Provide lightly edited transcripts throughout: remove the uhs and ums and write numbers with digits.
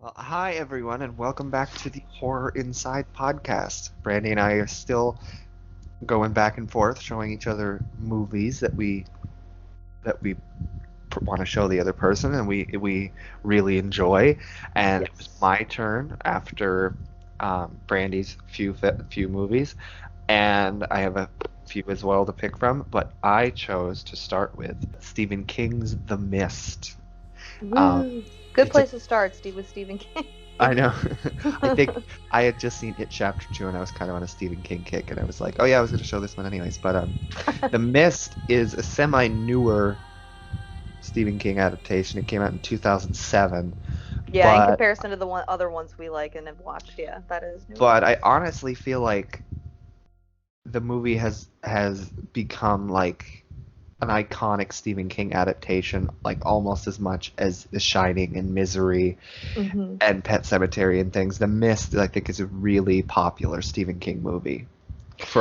Well, hi everyone, and welcome back to the Horror Inside podcast. Brandi and I are still going back and forth, showing each other movies that we want to show the other person, and we really enjoy. And it was Yes. my turn after Brandi's few movies, and I have a few as well to pick from. But I chose to start with Stephen King's The Mist. Um, Woo. Good it's a place to start, Steve, with Stephen King. I know. I think I had just seen It Chapter 2 and I was kind of on a Stephen King kick and I was like, oh yeah, I was going to show this one anyways. But The Mist is a semi-newer Stephen King adaptation. It came out in 2007, Yeah, in but comparison to the other ones we like and have watched, yeah, that is newer. but I honestly feel like the movie has become like an iconic Stephen King adaptation, like almost as much as The Shining and Misery hmm and Pet Cemetery and things. The Mist, I think, is a really popular Stephen King movie.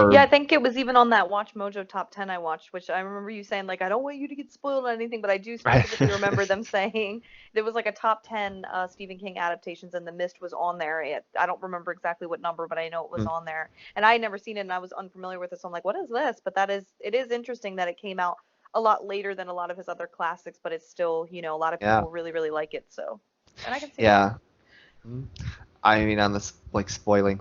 Yeah, For I think it was even on that Watch Mojo top 10 I watched, which I remember you saying, like, I don't want you to get spoiled on anything, but I do right, specifically remember them saying there was like a top 10 Stephen King adaptations and The Mist was on there. I don't remember exactly what number, but I know it was on there. And I had never seen it and I was unfamiliar with it, so I'm like, what is this? But it is interesting that it came out a lot later than a lot of his other classics, but it's still, a lot of yeah, people really, really like it, so. And I can see that. yeah. Mm. I mean, on this like spoiling,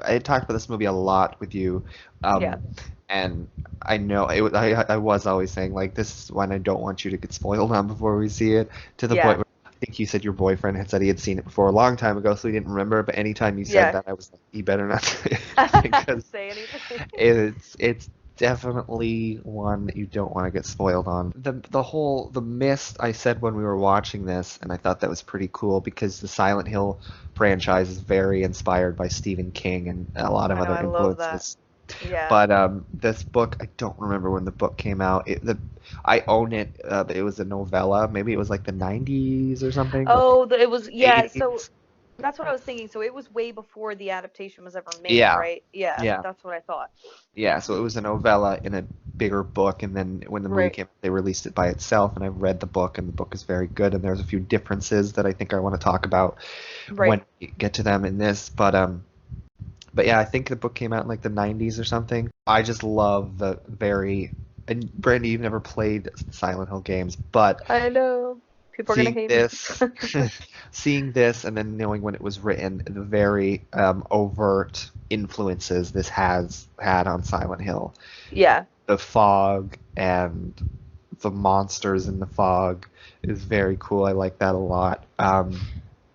I had talked about this movie a lot with you, Yeah. um, and I know I was always saying like this is one I don't want you to get spoiled on before we see it. To the point Yeah. where I think you said your boyfriend had said he had seen it before a long time ago, so he didn't remember. But anytime you said Yeah. that, I was like, you better not say it because Say anything. it's definitely one that you don't want to get spoiled on. The Mist I said when we were watching this, and I thought that was pretty cool because the Silent Hill franchise is very inspired by Stephen King and a lot of I know, other I love that. influences. Yeah. But this book, I don't remember when the book came out. I own it. It was a novella. Maybe it was like the 90s or something, or Oh, it was, yeah, so 80s. that's what I was thinking. So it was way before the adaptation was ever made, Yeah, right? Yeah, yeah. that's what I thought. Yeah, so it was a novella in a bigger book, and then when the movie Right. came out, they released it by itself, and I read the book, and the book is very good, and there's a few differences that I think I want to talk about when Right. we get to them in this, but yeah, I think the book came out in like the 90s or something. I just love the very, and Brandi, you've never played Silent Hill games, but I know. People are gonna seeing hate me. this, seeing this, and then knowing when it was written, the very overt influences this has had on Silent Hill. Yeah. The fog and the monsters in the fog is very cool. I like that a lot.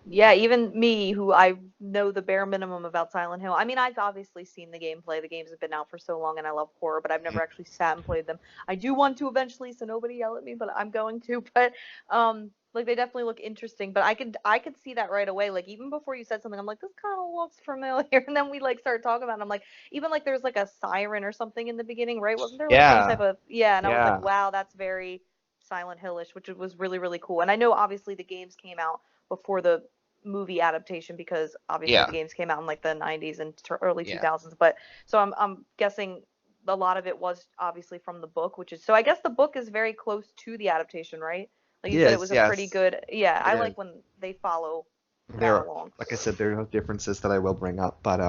Yeah, even me, who I know the bare minimum about Silent Hill. I mean, I've obviously seen the gameplay. The games have been out for so long, and I love horror, but I've never actually sat and played them. I do want to eventually, so nobody yell at me, but I'm going to. But like they definitely look interesting. But I could see that right away. Like even before you said something, I'm like, this kind of looks familiar. And then we like started talking about it. And I'm like, even like there's like a siren or something in the beginning, right? Wasn't there like any type Yeah, of, yeah? And I was like, yeah, wow, that's very Silent Hillish, which was really really cool. And I know obviously the games came out before the movie adaptation because obviously yeah, the games came out in like the 90s and early yeah, 2000s, but so I'm guessing a lot of it was obviously from the book, which is, so I guess the book is very close to the adaptation, right? Like you it said, it is. was a pretty Yes, good, yeah, it I is. like when they follow that There, along. like I said, there are differences that I will bring up, but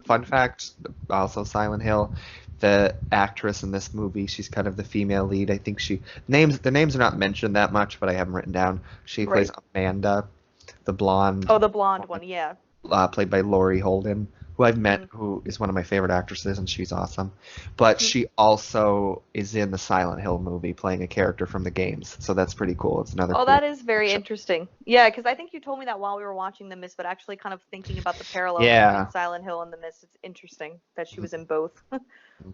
fun fact, also Silent Hill, the actress in this movie, she's kind of the female lead. I think the names are not mentioned that much, but I have them written down. She plays Right. Amanda, the blonde Oh, the blonde woman, one, yeah. played by Laurie Holden, who I've met, hmm who is one of my favorite actresses, and she's awesome. But she also is in the Silent Hill movie, playing a character from the games, so that's pretty cool. It's another Oh, cool that is very connection. interesting. Yeah, because I think you told me that while we were watching The Mist, but actually kind of thinking about the parallels between Yeah. Silent Hill and The Mist, it's interesting that she was in both.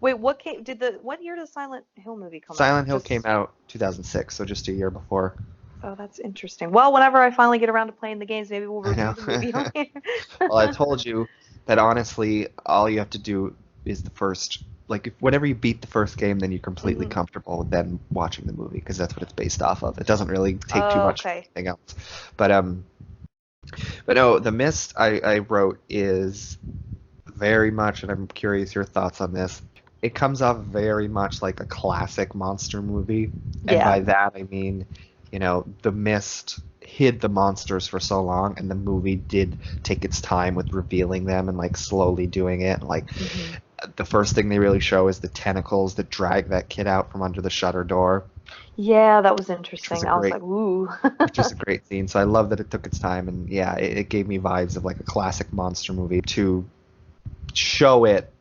Wait, what year did the Silent Hill movie come out? Silent Hill came Just, out 2006, so just a year before. oh, that's interesting. Well, whenever I finally get around to playing the games, maybe we'll I review know. the movie on here. Well, I told you that honestly, all you have to do is the first. Like, whenever you beat the first game, then you're completely hmm comfortable with then watching the movie because that's what it's based off of. It doesn't really take too Oh, much from okay. anything else. But but no, the Mist I wrote is very much, and I'm curious your thoughts on this. It comes off very much like a classic monster movie, and Yeah. by that I mean, The Mist. hid the monsters for so long, and the movie did take its time with revealing them and like slowly doing it. Like Hmm. the first thing they really show is the tentacles that drag that kid out from under the shutter door, Yeah, that was which was a interesting. I was great like, ooh. which was a great scene. So I love that it took its time, and yeah, it gave me vibes of like a classic monster movie to show it,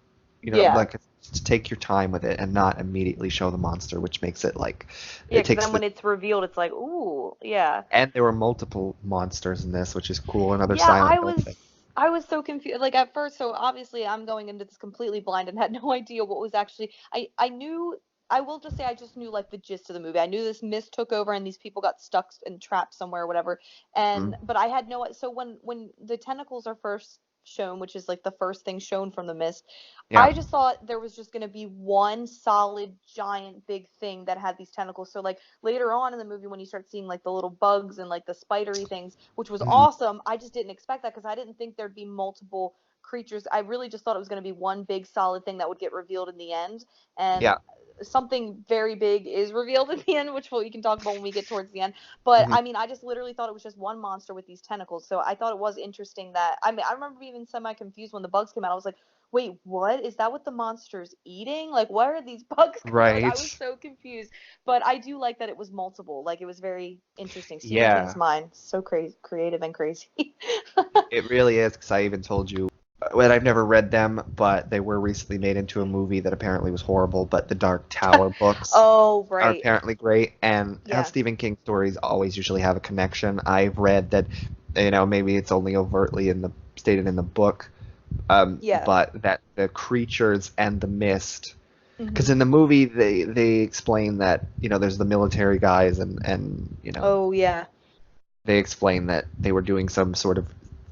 Yeah. like to take your time with it and not immediately show the monster, which makes it like Yeah, it because takes then the when it's revealed, it's like, ooh, yeah. and there were multiple monsters in this, which is cool. Another Yeah, Silent Hill thing. I was so confused. Like at first, so obviously I'm going into this completely blind and had no idea what was actually. I knew. I will just say I just knew like the gist of the movie. I knew this mist took over and these people got stuck and trapped somewhere or whatever. And Mhm. but I had no. So when the tentacles are first shown, which is like the first thing shown from the mist, Yeah. I just thought there was just going to be one solid giant big thing that had these tentacles. So like later on in the movie when you start seeing like the little bugs and like the spidery things, which was Mhm. awesome, I just didn't expect that because I didn't think there'd be multiple creatures. I really just thought it was going to be one big solid thing that would get revealed in the end. And Yeah. something very big is revealed at the end, which we can talk about when we get towards the end. But Mhm. I mean, I just literally thought it was just one monster with these tentacles. So I thought it was interesting that I mean, I remember being semi confused when the bugs came out. I was like, wait, what? Is that what the monster's eating? Like, where are these bugs coming? Like, I was Right. so confused. But I do like that it was multiple. Like, it was very interesting. Stephen King's Yeah. mind, so crazy, creative and crazy. It really is, because I even told you, well, I've never read them, but they were recently made into a movie that apparently was horrible. But the Dark Tower books Oh, are right. apparently great, and how Yeah. Stephen King stories always usually have a connection. I've read that, maybe it's only overtly in the stated in the book, Yeah. but that the creatures and the mist. Because Hmm. in the movie they explain that there's the military guys and Oh, yeah. they explain that they were doing some sort of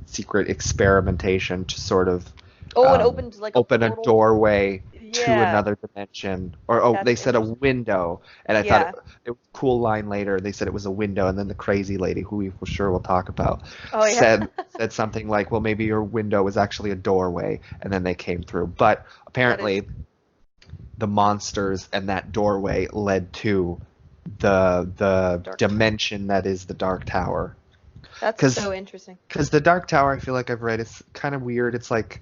secret experimentation to sort of Oh, and um, opened like a open a portal. doorway to Yeah. another dimension. Or oh, That's they said a interesting. window, and I thought Yeah. it was a cool line later. They said it was a window, and then the crazy lady, who we for sure will talk about, Oh, yeah. said something like, "Well, maybe your window was actually a doorway," and then they came through. But That is apparently, the monsters and that doorway led to the Dark Tower. dimension that is the Dark Tower. That's Because so interesting. the Dark Tower, I feel like I've read, it's kind of weird. It's like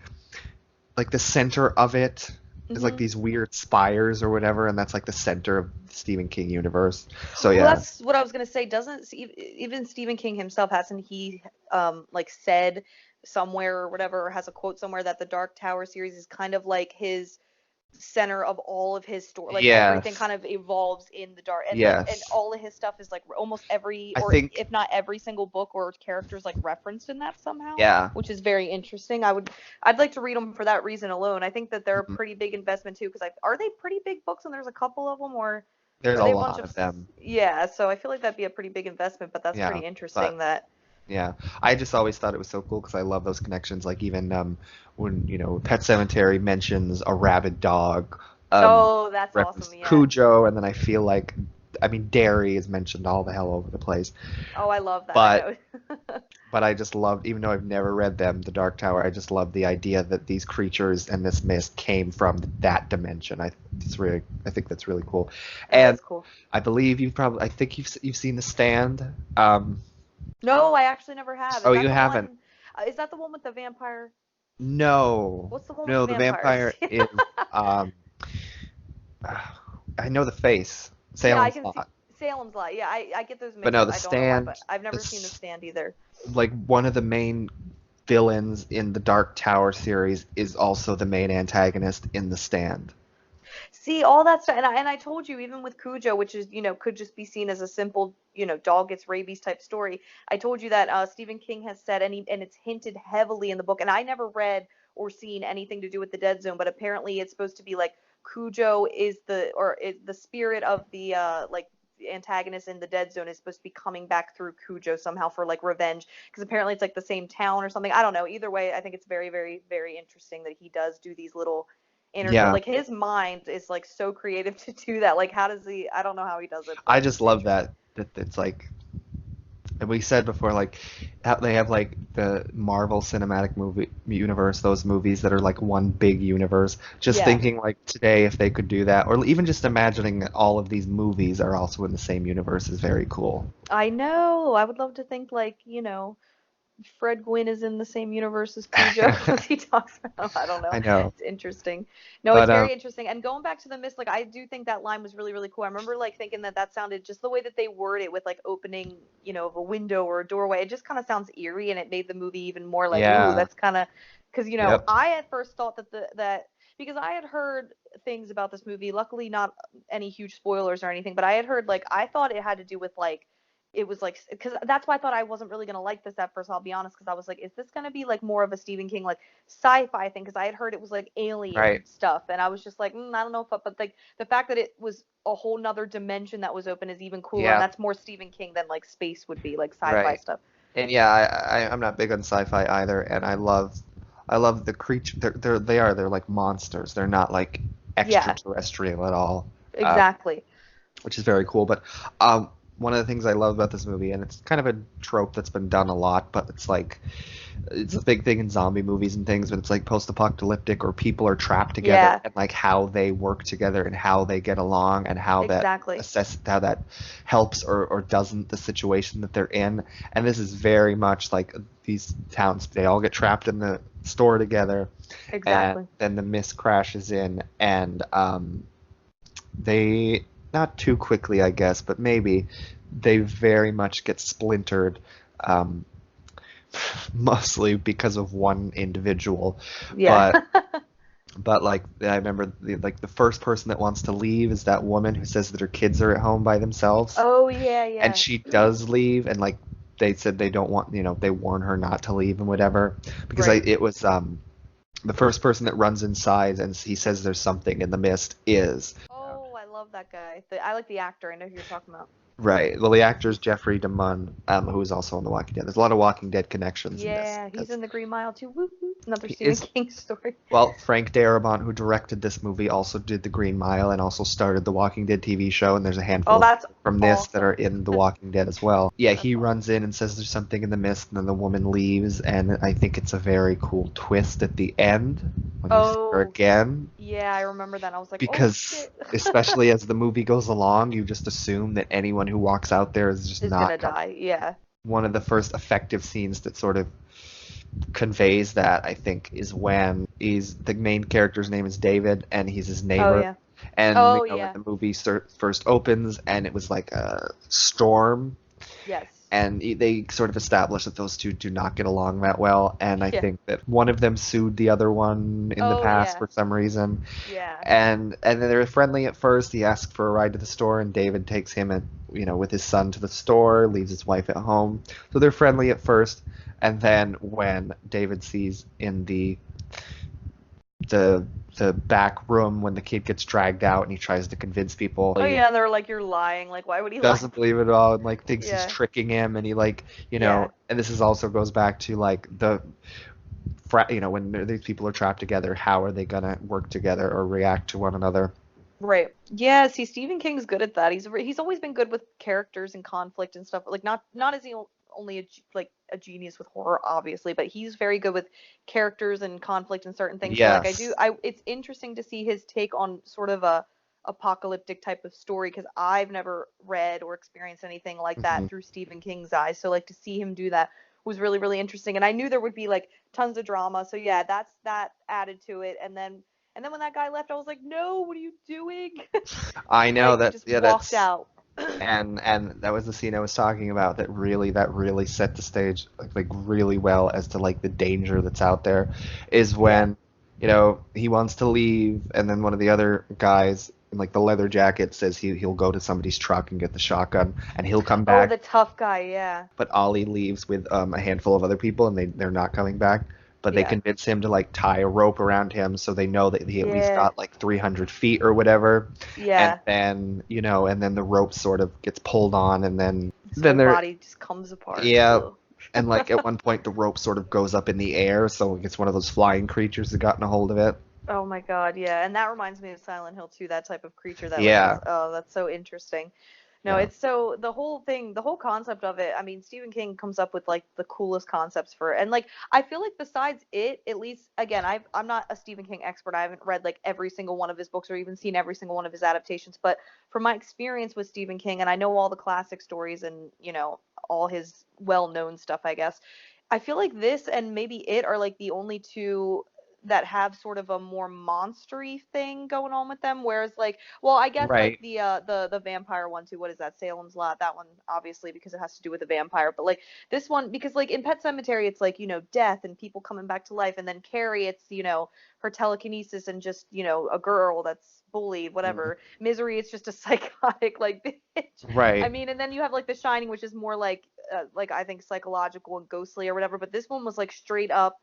the center of it is like Hmm. these weird spires or whatever, and that's like the center of the Stephen King universe. So Well, yeah, that's what I was gonna say. Doesn't even Stephen King himself hasn't he like said somewhere or whatever, or has a quote somewhere that the Dark Tower series is kind of like his center of all of his story, like everything yes, kind of evolves in the dark, and like and yes. all of his stuff is like almost every, I or think if not every single book or character is like referenced in that somehow, yeah. which is very interesting. I'd like to read them for that reason alone. I think that they're a Mhm. pretty big investment too, because are they pretty big books and there's a couple of them, or There's are a they a bunch lot of of them. yeah, so I feel like that'd be a pretty big investment, but that's Yeah, pretty interesting but that. yeah, I just always thought it was so cool because I love those connections. Like even when Pet Cemetery mentions a rabid dog, Oh, that's reference awesome. to Yeah. Cujo, and then I feel like, I mean, Derry is mentioned all the hell over the place. Oh, I love that. I But know. I just loved, even though I've never read them, The Dark Tower. I just love the idea that these creatures and this mist came from that dimension. I think that's really cool. That And is cool. I think you've seen The Stand. No, I actually never have. Is Oh, that you the haven't? one? Is that the one with the vampire? No, What's the one with the no. The vampires? vampire is um. I know the face, Yeah, I Salem's can see Lot, Salem's Lot. Yeah, I get those but mixed no, up. The I don't know why, Stand but I've never seen The is Stand either. like one of the main villains in the Dark Tower series is also the main antagonist in The Stand. See, all that stuff, and I told you, even with Cujo, which is, could just be seen as a simple, dog gets rabies type story. I told you that Stephen King has said, and it's hinted heavily in the book, and I never read or seen anything to do with the Dead Zone, but apparently it's supposed to be like Cujo is the spirit of the like antagonist in the Dead Zone is supposed to be coming back through Cujo somehow for like revenge, because apparently it's like the same town or something. I don't know. Either way, I think it's very, very, very interesting that he does do these little Yeah, like his mind is like so creative to do that. Like how does he? I don't know how he does it, I but just it's love interesting. that it's like And we said before, like, how they have like the Marvel Cinematic Movie universe, those movies that are like one big universe. Just Yeah. thinking like today, if they could do that, or even just imagining that all of these movies are also in the same universe is very cool. I know. I would love to think like, Fred Gwynn is in the same universe as Cujo as he talks about. I don't know. I know, It's interesting. No, it's but very interesting. And going back to the mist, like I do think that line was really, really cool. I remember like thinking that that sounded just the way that they word it with like opening, of a window or a doorway. It just kind of sounds eerie, and it made the movie even more like, ooh, yeah, that's kind of because yep, I at first thought that because I had heard things about this movie. Luckily, not any huge spoilers or anything, but I had heard like I thought it had to do with like it was like because that's why I thought I wasn't really gonna like this at first. I'll be honest, because I was like, is this gonna be like more of a Stephen King like sci-fi thing? Because I had heard it was like alien right, stuff, and I was just like, I don't know if, but like the fact that it was a whole nother dimension that was open is even cooler, and yeah, that's more Stephen King than like space would be, like sci-fi right. stuff. And yeah, I'm not big on sci-fi either, and I love the creature. They're like monsters. They're not like Yeah, extraterrestrial at all, uh, exactly. which is very cool. But um, one of the things I love about this movie, and it's kind of a trope that's been done a lot, but it's a big thing in zombie movies and things, but it's like post-apocalyptic or people are trapped together Yeah, and like how they work together and how they get along and exactly. how that helps or doesn't the situation that they're in. And this is very much like these towns, they all get trapped in the store together and Exactly. then the mist crashes in and they not too quickly, I guess, but maybe they very much get splintered. Um, Mostly because of one individual. Yeah. But like I remember like the first person that wants to leave is that woman who says that her kids are at home by themselves, Oh yeah, and yeah. she does leave, and like they said they don't want, they warn her not to leave and whatever because Right. it was the first person that runs inside and he says there's something in the mist is Oh, I love that guy. I like the actor. I know who you're talking about. right. Well, the actor is He's Jeffrey DeMunn, who is also on The Walking Dead. There's a lot of Walking Dead connections in this Yeah, he's because in the Green Mile too. Woo woo. Another he Stephen is. King story. Well, Frank Darabont, who directed this movie, also did The Green Mile and also started the Walking Dead TV show. And there's a handful Oh, of that's people from this that are awesome. in The Walking Dead as well. Yeah, That's he runs awesome. in and says there's something in the mist, and then the woman leaves. And I think it's a very cool twist at the end when you see her Oh, again, yeah, I remember that. I was like, oh because shit. especially as the movie goes along, you just assume that anyone who walks out there is just Is not gonna coming. die. Yeah. One of the first effective scenes that sort of conveys that, I think, is when he's the main character's name is David and he's his Oh neighbor. yeah. And Oh when yeah. the movie first opens and it was like a storm, Yes. and they sort of establish that those two do not get along that well. And I Yeah. think that one of them sued the other one in the Oh past yeah. for some reason. Yeah. And then they're friendly at first. He asks for a ride to the store, and David takes him with his son to the store, leaves his wife at home. So they're friendly at first, and then when David sees in the the back room when the kid gets dragged out and he tries to convince people, Oh he yeah, and they're like, you're lying. Like, why would he lie? doesn't believe it at all and like thinks he's Yeah. tricking him, and he like Yeah. and this is also goes back to like when these people are trapped together, how are they gonna work together or react to one another? Right. Yeah, see, Stephen King's good at that. He's always been good with characters and conflict and stuff. Like not as he only like a genius with horror, obviously, but he's very good with characters and conflict and certain things. So like Yes. it's interesting to see his take on sort of a apocalyptic type of story because I've never read or experienced anything like that Hmm. through Stephen King's eyes. So like to see him do that was really really interesting, and I knew there would be like tons of drama. So yeah, that's that added to it, and then when that guy left, I was like, no, what are you doing? I know Like, that. just Yeah, walked that's out. and that was the scene I was talking about that really set the stage like really well as to like the danger that's out there is Yeah. when he wants to leave and then one of the other guys in like the leather jacket says he'll go to somebody's truck and get the shotgun and he'll come Oh, back, the tough guy. Yeah. but Ollie leaves with a handful of other people and they're not coming back. But they Yeah. convince him to like tie a rope around him so they know that he at least Yeah. got like 300 feet or whatever. And Yeah. then and then the rope sort of gets pulled on, and then His then whole they're body just comes apart. yeah, Ugh. and like at one point the rope sort of goes up in the air, so it's one of those flying creatures that gotten a hold of it. Oh my God. Yeah. And that reminds me of Silent Hill too. That type of creature that like is. Yeah, Oh, that's so interesting. No, Yeah. it's so the whole thing, the whole concept of it. I mean, Stephen King comes up with like the coolest concepts for it. And like I feel like besides it, at least again, I'm not a Stephen King expert. I haven't read like every single one of his books or even seen every single one of his adaptations, but from my experience with Stephen King, and I know all the classic stories and, all his well-known stuff, I guess. I feel like this and maybe it are like the only two that have sort of a more monstery thing going on with them, whereas like, well, I guess like Right. the vampire one too. What is that? Salem's Lot. That one obviously because it has to do with a vampire. But like this one because like in Pet Cemetery it's like, death and people coming back to life, and then Carrie it's, her telekinesis and just, a girl that's bullied, Mm. whatever. Misery it's just a psychotic like bitch. I Right. mean, and then you have like The Shining, which is more like I think psychological and ghostly or whatever, but this one was like straight up,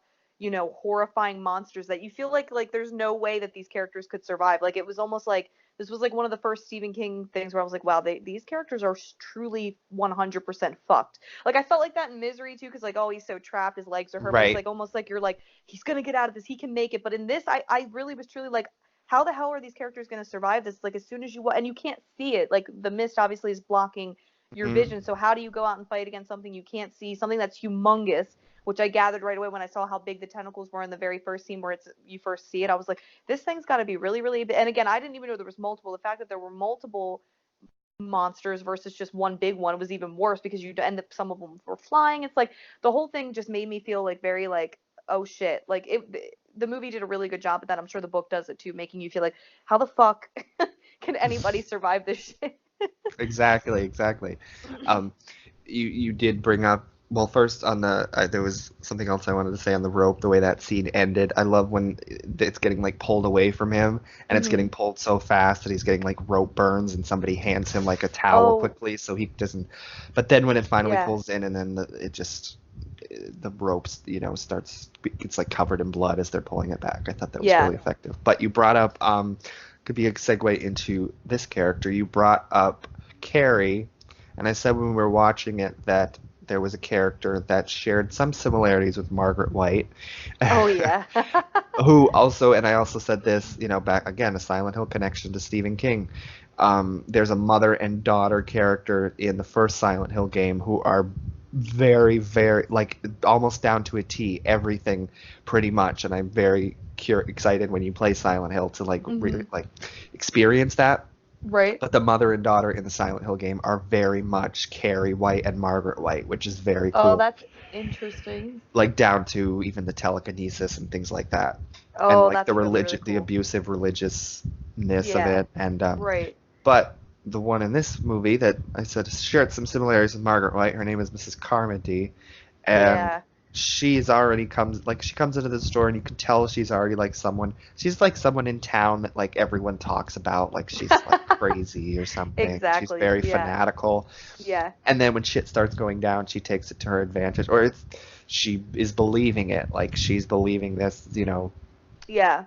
horrifying monsters that you feel like there's no way that these characters could survive. Like it was almost like this was like one of the first Stephen King things where I was like, wow, these characters are truly 100% fucked. Like I felt like that in Misery too, because like, oh, he's so trapped, his legs are hurt, but it's Right. like almost like you're like, he's gonna get out of this, he can make it. But in this, I really was truly like, how the hell are these characters gonna survive this? Like as soon as and you can't see it, like the mist obviously is blocking your Hmm. vision. So how do you go out and fight against something you can't see, something that's humongous, which I gathered right away when I saw how big the tentacles were in the very first scene where you first see it. I was like, this thing's got to be really, really big. And again, I didn't even know there was multiple. The fact that there were multiple monsters versus just one big one was even worse because you end up some of them were flying. It's like the whole thing just made me feel like very like, oh shit, like the movie did a really good job at that. I'm sure the book does it too, making you feel like how the fuck can anybody survive this shit? Exactly. Exactly. Um, you did bring up, well, first on the there was something else I wanted to say on the rope, the way that scene ended. I love when it's getting like pulled away from him and it's Hmm. getting pulled so fast that he's getting like rope burns and somebody hands him like a towel Oh quickly so he doesn't. But then when it finally yeah, pulls in and then it just the ropes, starts, it's like covered in blood as they're pulling it back. I thought that was yeah. really effective. But you brought up could be a segue into this character. You brought up Carrie, and I said when we were watching it that there was a character that shared some similarities with Margaret White, Oh yeah. who also, and I also said this, back again, a Silent Hill connection to Stephen King. There's a mother and daughter character in the first Silent Hill game who are very, very, like, almost down to a T, everything pretty much, and I'm very excited when you play Silent Hill to, like, really, Hmm. like, experience that. Right. But the mother and daughter in the Silent Hill game are very much Carrie White and Margaret White, which is very Oh, cool. that's interesting. Like down to even the telekinesis and things like that, and Oh, like the that's really, really the cool. abusive religiousness of Yeah. it. And Right. but the one in this movie that I said shared some similarities with Margaret White. Her name is Mrs. Carmody, and Yeah. she's already comes like she comes into the store and you can tell she's already like someone she's like someone in town that like everyone talks about like she's like crazy or something. She's Exactly. very Yeah. fanatical, Yeah. and then when shit starts going down she takes it to her advantage, or she is believing it, like she's believing this, Yeah.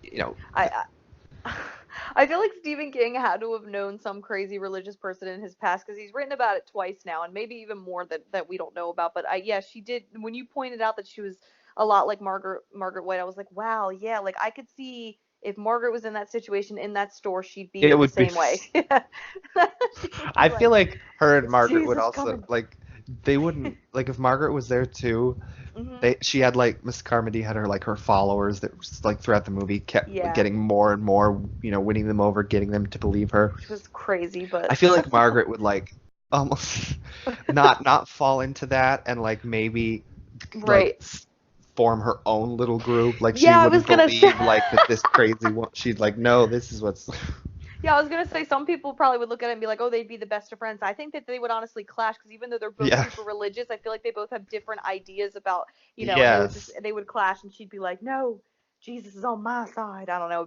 you know I I feel like Stephen King had to have known some crazy religious person in his past because he's written about it twice now, and maybe even more that we don't know about. But yeah, she did. When you pointed out that she was a lot like Margaret White, I was like, wow, yeah, like I could see if Margaret was in that situation in that store, she'd it be the would be same way. She would be I feel like, like her and it's Margaret would Jesus also coming. like they wouldn't like if Margaret was there too. Hmm. She had like Miss Carmody had her like her followers that was like throughout the movie kept Yeah, getting more and more, winning them over, getting them to believe her. which was crazy, I but feel like Margaret would like almost not fall into that and like maybe like right. form her own little group. Like she Yeah, I was wouldn't gonna say. believe like that this crazy one. She'd like, no, this is what's Yeah, I was gonna say some people probably would look at it and be like, "Oh, they'd be the best of friends." I think that they would honestly clash because even though they're both yeah. super religious, I feel like they both have different ideas about, and Yes. they would clash, and she'd be like, "No, Jesus is on my side." I don't know.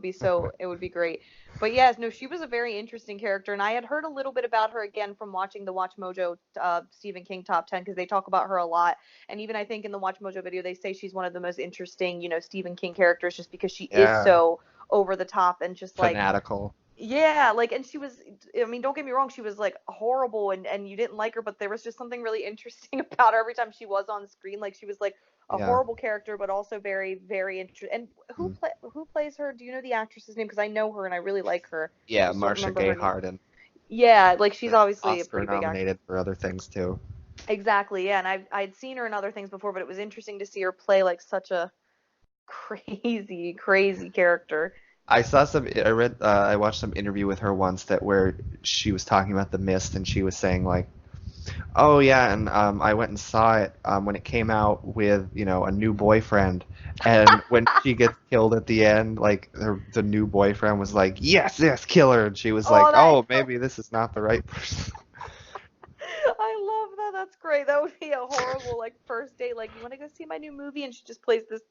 It would be great. But yes, no, she was a very interesting character, and I had heard a little bit about her again from watching the Watch Mojo Stephen King top 10 because they talk about her a lot, and even I think in the Watch Mojo video they say she's one of the most interesting, Stephen King characters just because she is Yeah. so over the top and just like Fanatical. yeah, like, and she was, I mean, don't get me wrong, she was like horrible and you didn't like her, but there was just something really interesting about her every time she was on screen. Like, she was like a Yeah. horrible character, but also very, very interesting. And Mm. who plays her? Do you know the actress's name? Because I know her and I really like her. I Yeah, just don't Marcia remember Gay her name. Harden. Yeah, like she's obviously a Oscar pretty big actress. nominated for other things too. Exactly, yeah, and I'd seen her in other things before, but it was interesting to see her play like such a crazy, crazy character. I saw some. I read. I watched some interview with her once that where she was talking about The Mist, and she was saying like, "Oh yeah, and I went and saw it when it came out with a new boyfriend, and when she gets killed at the end, like the new boyfriend was like, yes, yes, kill her, and she was like, Oh, that oh, maybe this is not the right person." I love that. That's great. That would be a horrible like first date. Like, you want to go see my new movie? And she just plays this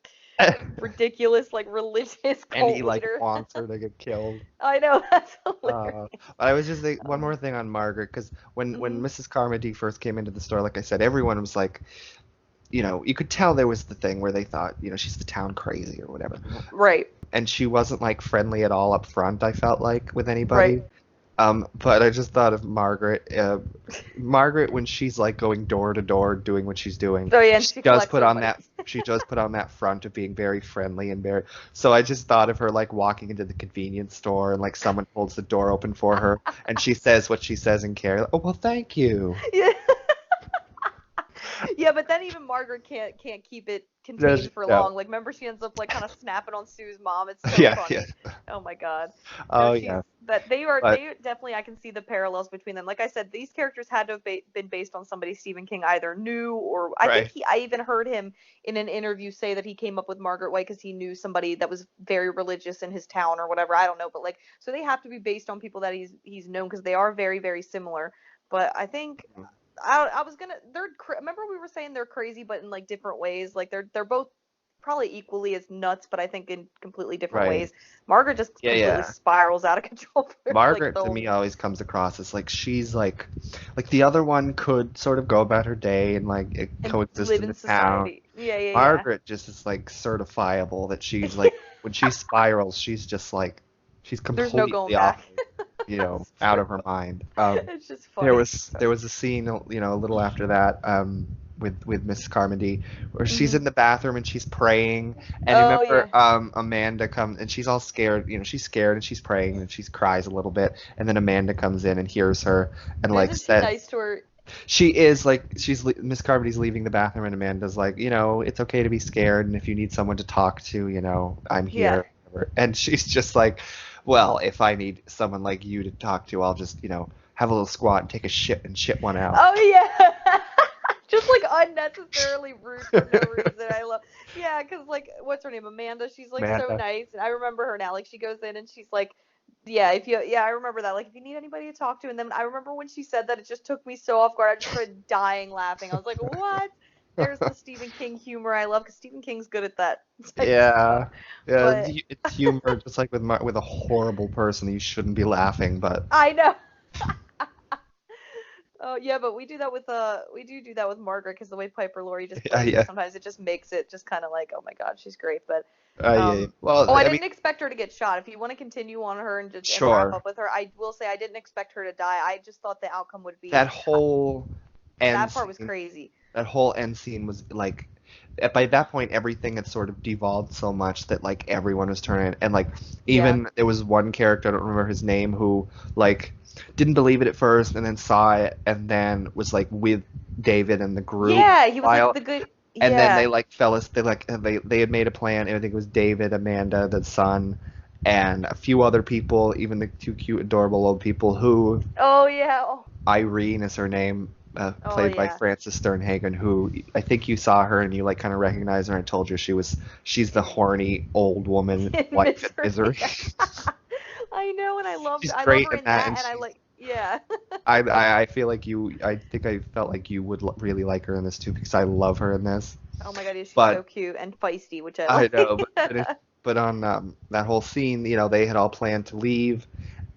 ridiculous like religious And he cult like leader. wants her to get killed. I know, that's Uh, hilarious. but I was just think one Oh. more thing on Margaret, because when Hmm. Mrs. Carmody first came into the store, like I said, everyone was like, you could tell there was the thing where they thought, she's the town crazy or whatever. Right, And she wasn't like friendly at all up front, I felt like, with right. anybody. But I just thought of Margaret. Margaret, when she's like going door to door doing what she's doing, Oh yeah, and she collects everybody. she does put on that front of being very friendly and very. So I just thought of her like walking into the convenience store and like someone holds the door open for her and she says what she says in care. Oh well, thank you. Yeah. Yeah, but then even Margaret can't keep it Just, contained for yeah, long. Like, remember she ends up like kind of snapping on Sue's mom. It's so yeah, yeah. funny. Oh my God. No, Oh she's yeah. that But they definitely, I can see the parallels between them. Like I said, these characters had to have been based on somebody Stephen King either knew, or I think right. I even heard him in an interview say that he came up with Margaret White because he knew somebody that was very religious in his town or whatever. I don't know, but like, so they have to be based on people that he's known because they are very, very similar. But I think I was gonna. Remember we were saying they're crazy, but in like different ways. Like they're both probably equally as nuts, but I think in completely different Right. ways. Margaret just Yeah, completely yeah. spirals out of control for like Margaret the to me whole. always comes across as like she's like the other one could sort of go about her day and like And coexist live in in the town. society. Yeah, yeah, yeah. Margaret just is like certifiable that she's like when she spirals, she's just like she's There's no going completely off, back. That's out true. of her mind. It's just There funny. was there was a scene, a little after that, with Miss Carmody, where she's Hmm. in the bathroom and she's praying. And you Oh remember, yeah. Amanda comes and she's all scared. She's scared and she's praying and she cries a little bit. And then Amanda comes in and hears her and like Isn't she says, nice to her? she is like Miss Carmody's leaving the bathroom and Amanda's like, it's okay to be scared and if you need someone to talk to, I'm Yeah. here. And she's just like, well, if I need someone like you to talk to, I'll just, have a little squat and take a shit and shit one out. Oh yeah. Just like unnecessarily rude for no reason. I love. Yeah, because like what's her name? Amanda. She's like so Amanda. nice, and I remember her now. Like she goes in and she's like, yeah, if you, yeah, I remember that. Like if you need anybody to talk to, and then I remember when she said that, it just took me so off guard. I just started dying laughing. I was like, what? There's the Stephen King humor I love because Stephen King's good at that type of stuff. Yeah. Yeah, But it's humor just like with a horrible person you shouldn't be laughing, but I know. Oh yeah, but we do that with we do that with Margaret because the way Piper Laurie just yeah, plays her, yeah. sometimes it just makes it just kind of like, oh my God, she's great. But Yeah, yeah. oh, Well, I I mean, didn't expect her to get shot. If you want to continue on her and just and wrap sure. up with her, I will say I didn't expect her to die. I just thought the outcome would That be whole end that part was scene, crazy. that whole end scene was like by that point everything had sort of devolved so much that like everyone was turning and like Yeah. even there was one character, I don't remember his name, who like didn't believe it at first and then saw it and then was like with David and the group Yeah, he was like while the good. and then they Yeah. like they had made a plan and I think it was David, Amanda, the son, and a few other people, even the two cute adorable old people who Oh yeah. Oh, Irene is her name, oh played by yeah. Frances Sternhagen, who I think you saw her and you like kind of recognized her and told you she's the horny old woman In wife in Misery. Misery. I know, and She's I love great her in in that, that, and and I she's like yeah. I feel like I think I felt like you would really like her in this too because I love her in this. Oh my God, yeah, she's so But cute and feisty, which I I know, like. but on that whole scene, they had all planned to leave,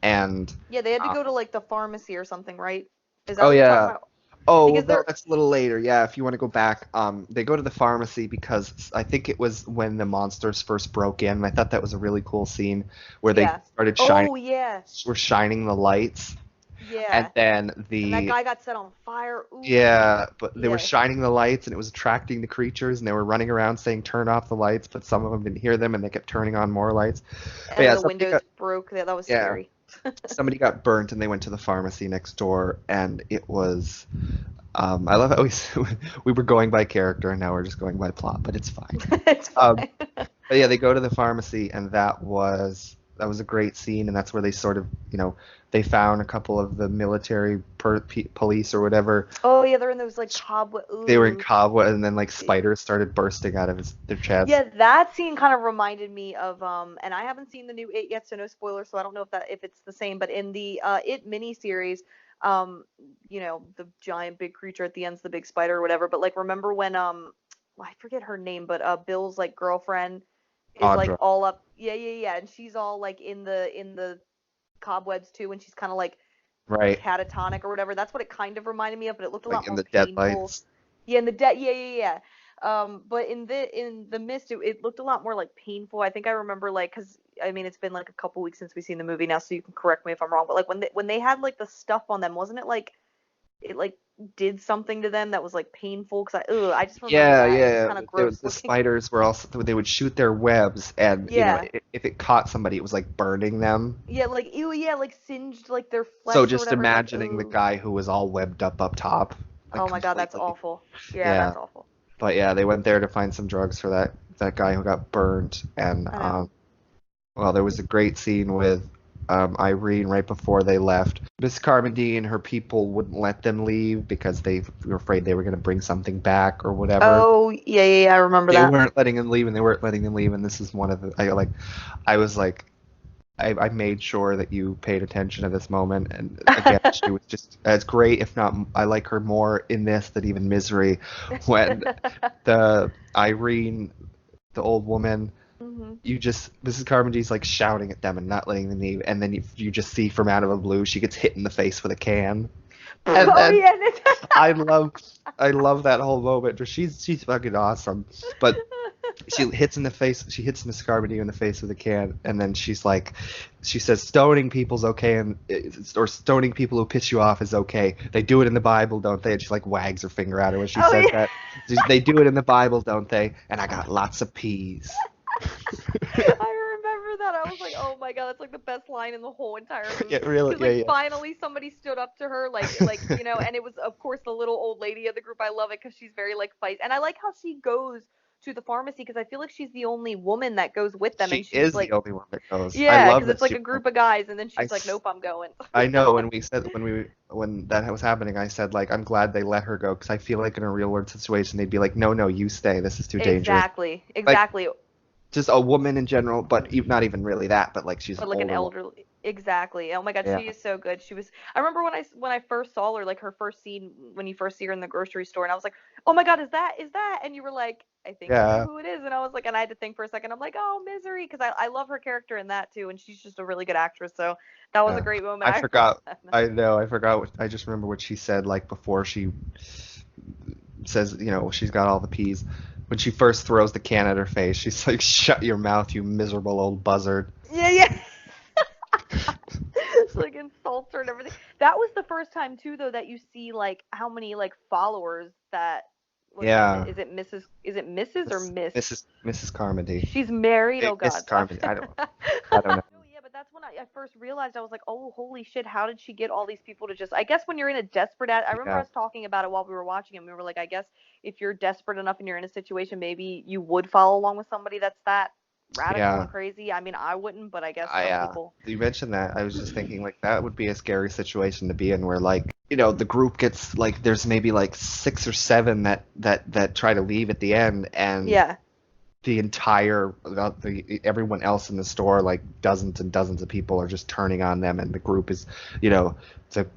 and Yeah, they had to um, go to like the pharmacy or something, right? Is that oh what you're talking yeah. about? Oh, Because no, they're that's a little later. Yeah, if you want to go back, they go to the pharmacy because I think it was when the monsters first broke in. And I thought that was a really cool scene where they yeah. started Oh yeah. shining the lights, and Yeah. then And that guy got set on fire. Ooh. yeah, but they were Yeah. shining the lights, and it was attracting the creatures, and they were running around saying turn off the lights, but some of them didn't hear them, and they kept turning on more lights. But And yeah, then the so I think windows broke. That was yeah. scary. somebody got burnt and they went to the pharmacy next door, and it was I love how we were going by character and now we're just going by plot, but it's fine. It's Um, fine. but yeah, they go to the pharmacy, and that was a great scene, and that's where they sort of, they found a couple of the military police or whatever. Oh yeah, they're in those like cobweb. They were in Ooh. cobweb, and then like spiders started bursting out of their chest. Yeah, that scene kind of reminded me of and I haven't seen the new It yet, so no spoilers, so I don't know if it's the same, but in the It miniseries, um, the giant big creature at the end's the big spider or whatever, but like remember when well, I forget her name, but Bill's like girlfriend is like Audra, all up, yeah, yeah, yeah, and she's all like in the cobwebs too, and she's kind of like right? catatonic or whatever. That's what it kind of reminded me of, but it looked a Like lot in more the painful. deadlights. Yeah, in the debt. Yeah, yeah, yeah. But in the mist, it looked a lot more like painful. I think I remember like, cause I mean it's been like a couple weeks since we've seen the movie now, so you can correct me if I'm wrong. But like when they had like the stuff on them, wasn't it like it like did something to them that was like painful? I just remember Yeah, that. It was yeah. kind of gross The looking. spiders were also, they would shoot their webs, and Yeah. if it caught somebody, it was like burning them. Yeah, like ew, yeah, like singed like their So flesh or just whatever. Like imagining the ooh. guy who was all webbed up top, like Oh my God, that's completely. awful. Yeah, Yeah, that's awful. but yeah, they went there to find some drugs for that guy who got burned, and I know. well, there was a great scene with Irene right before they left. Miss Carmody and her people wouldn't let them leave because they were afraid they were going to bring something back or whatever. Oh, yeah, yeah, yeah, I remember They that. weren't letting them leave, and they weren't letting them leave. And this is one of the I was like, I made sure that you paid attention to this moment. And again, she was just as great, if not, I like her more in this than even Misery, when the Irene, the old woman, hmm Mrs. Carmody's like shouting at them and not letting them leave, and then you just see from out of the blue she gets hit in the face with a can, and Oh then yeah. I love I love that whole moment. She's fucking awesome, but she hits Miss Carmody in the face with a can, and then she says stoning people's okay, or stoning people who piss you off is okay. They do it in the Bible, don't they? And she like wags her finger at her when she Oh says yeah. that. They do it in the Bible, don't they? And I got lots of peas. I remember that. I was like, oh my God, that's like the best line in the whole entire Yeah, movie. really, Because like yeah, finally somebody stood up to her, and it was of course the little old lady of the group. I love it because she's very like fight, and I like how she goes to the pharmacy because I feel like she's the only woman that goes with them, and she she's is the like, only one that goes. I yeah, love because that it's like she a went. group of guys, and then I, she's like, nope, I'm going. I know when that was happening, I said like I'm glad they let her go because I feel like in a real world situation they'd be like, no, no, you stay. This is too dangerous. Exactly, Like exactly. just a woman in general, but not even really that, but like she's an But like an older woman. elderly, exactly. Oh my God, Yeah, she is so good. I remember when I first saw her, like her first scene when you first see her in the grocery store, and I was like, oh my God, is that? And you were like, I think I know yeah, who it is, and I was like, and I had to think for a second. I'm like, oh, Misery, because I love her character in that too, and she's just a really good actress. So that was a yeah. great moment. I I remember forgot. that. I know. I forgot. I just remember what she said like before she says, she's got all the peas. When she first throws the can at her face, she's like, "Shut your mouth, you miserable old buzzard." Yeah, yeah. It's like insults her and everything. That was the first time too, though, that you see like how many like followers that what's her name? Yeah, Is it Mrs. or Miss? Mrs. Carmody. She's married. Oh Miss God. Carmody. I don't know. I don't know. No, yeah, but that's when I first realized I was like, oh, holy shit! How did she get all these people to just? I guess when you're in a desperate, I remember Yeah, us talking about it while we were watching it. And we were like, I guess if you're desperate enough and you're in a situation, maybe you would follow along with somebody that's that radical yeah. and crazy. I mean, I wouldn't, but I guess I some people. You mentioned that. I was just thinking like that would be a scary situation to be in where like, the group gets like there's maybe like six or seven that try to leave at the end, and Yeah, everyone else in the store, like dozens and dozens of people are just turning on them, and the group is, you know,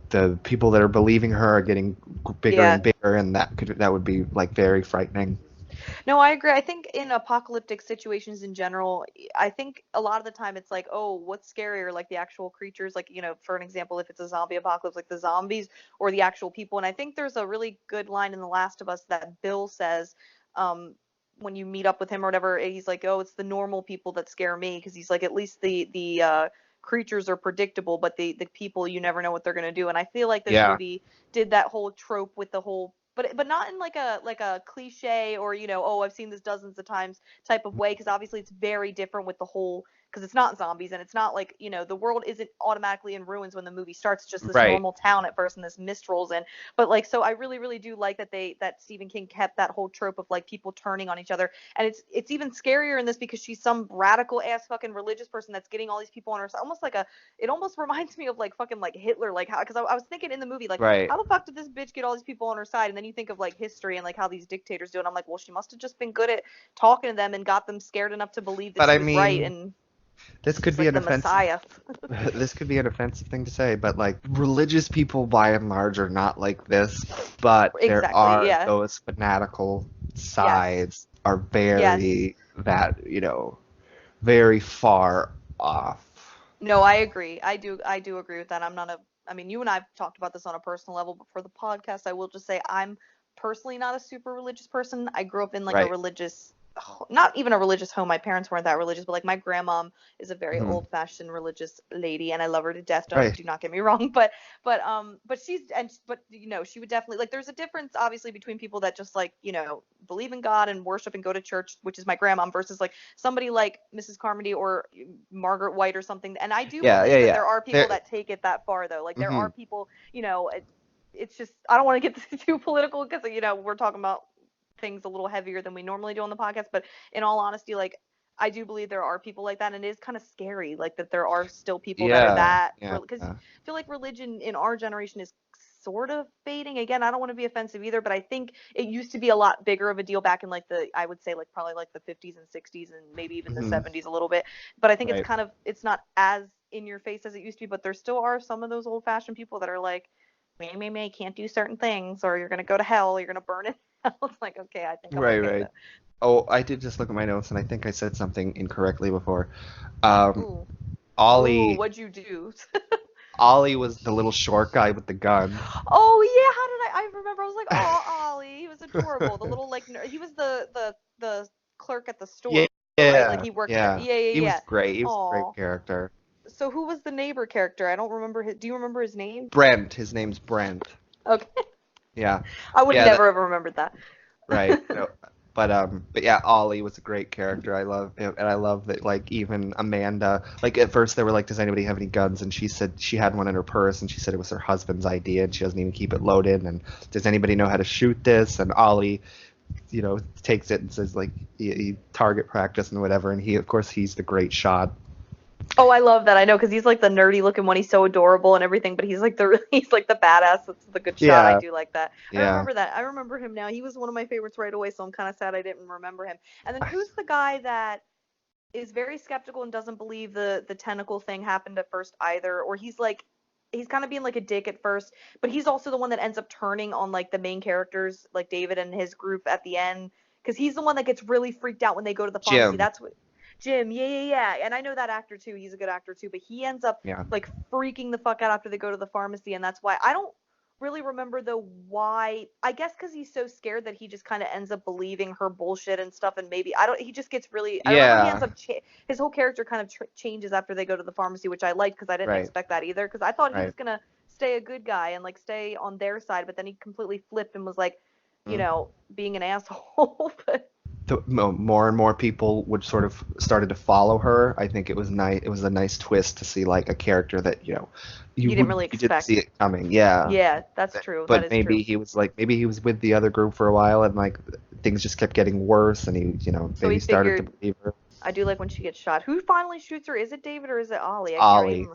the people that are believing her are getting bigger yeah. and bigger, and that would be like very frightening. No, I agree. I think in apocalyptic situations in general, I think a lot of the time it's like, oh, what's scarier, like the actual creatures, like, for an example, if it's a zombie apocalypse, like the zombies or the actual people. And I think there's a really good line in The Last of Us that Bill says, um, when you meet up with him or whatever, he's like, oh, it's the normal people that scare me, because he's like, at least the creatures are predictable, but the people, you never know what they're going to do. And I feel like this Yeah, movie did that whole trope with the whole but not in like a cliche or oh, I've seen this dozens of times type of way, because obviously it's very different with the whole, because it's not zombies, and it's not like the world isn't automatically in ruins when the movie starts. It's just this Right. normal town at first, and this mist rolls in. But like, so I really really do like that Stephen King kept that whole trope of like people turning on each other, and it's even scarier in this because she's some radical ass fucking religious person that's getting all these people on her side, almost like a it almost reminds me of like fucking like Hitler, like how, because I was thinking in the movie like, Right. how the fuck did this bitch get all these people on her side? And then you think of like history and like how these dictators do it. And I'm like, well, she must have just been good at talking to them and got them scared enough to believe that But she I was right, mean, and this could she's be like an the offensive. Messiah. This could be an offensive thing to say, but like religious people by and large are not like this. But there Exactly. are Yeah. those fanatical Yes. sides are Yes. very very far off. No, I agree. I do agree with that. I'm not a I mean, you and I've talked about this on a personal level, but for the podcast, I will just say I'm personally not a super religious person. I grew up in like a Right. religious not even a religious home. My parents weren't that religious, but like my grandmom is a very Hmm. old-fashioned religious lady, and I love her to death. Don't Right. do not get me wrong, but she's and but she would definitely like. There's a difference obviously between people that just like believe in God and worship and go to church, which is my grandmom, versus like somebody like Mrs. Carmody or Margaret White or something. And I do Yeah. Yeah. believe that Yeah. there are people There. that take it that far though. Like there Hmm. are people, it's just I don't want to get too political because we're talking about things a little heavier than we normally do on the podcast. But in all honesty, like I do believe there are people like that, and it is kind of scary, like that there are still people that are Yeah. that, Yeah. because I feel like religion in our generation is sort of fading. Again, I don't want to be offensive either, but I think it used to be a lot bigger of a deal back in like I would say like probably like the 50s and 60s and maybe even the Hmm. 70s a little bit. But I think Right. it's not as in your face as it used to be, but there still are some of those old fashioned people that are like, may can't do certain things, or you're gonna go to hell, you're gonna burn in hell. It's like, okay, I think I'm Right. okay Right. though. Oh, I did just look at my notes, and I think I said something incorrectly before. Um, Ooh. Ooh, Ollie. what'd you do? Ollie was the little short guy with the gun. Oh yeah, how did I remember? I was like, oh, Ollie, he was adorable. The little like he was the clerk at the Yeah, store, right? Like yeah, he worked there. yeah. Yeah, yeah, He was yeah. great. He was a great Oh, character. so who was the neighbor character? I don't remember his. Do you remember his name? Brent. His name's Brent. Okay, Yeah, I would yeah. That never have remembered that. right. No, but yeah, Ollie was a great character. I love him, and I love that. Like even Amanda. Like at first they were like, "Does anybody have any guns?" And she said she had one in her purse, and she said it was her husband's idea, and she doesn't even keep it loaded. And does anybody know how to shoot this? And Ollie, takes it and says like he target practice and whatever. And he, of course, he's the great shot. Oh, I love that. I know because he's like the nerdy looking one. He's so adorable and everything, but he's like the he's like the badass. That's the good shot. I Yeah, do like that. I yeah. remember that. I remember him now. He was one of my favorites right away, so I'm kind of sad I didn't remember him. And then who's the guy that is very skeptical and doesn't believe the tentacle thing happened at first either, or he's kind of being like a dick at first, but he's also the one that ends up turning on like the main characters, like David and his group at the end, because he's the one that gets really freaked out when they go to the pharmacy. Jim. That's what Jim, yeah, yeah, yeah. And I know that actor too. He's a good actor too, but he ends up Yeah. like freaking the fuck out after they go to the pharmacy, and that's why I don't really remember though why. I guess because he's so scared that he just kind of ends up believing her bullshit and stuff, and maybe I don't. He just gets really. I remember he ends Yeah. up his whole character kind of changes after they go to the pharmacy, which I liked because I didn't Right. expect that either. Because I thought he Right. was gonna stay a good guy and like stay on their side, but then he completely flipped and was like, Mm. being an asshole. But More and more people would sort of started to follow her. I think it was nice. It was a nice twist to see like a character that you didn't really you didn't see expect. it coming. Yeah, Yeah, that's true. That but is true. maybe he was with the other group for a while, and like things just kept getting worse, and he So he maybe started to figured, believe her. I do like when she gets shot. Who finally shoots her? Is it David or is it Ollie? I can't Ollie, even.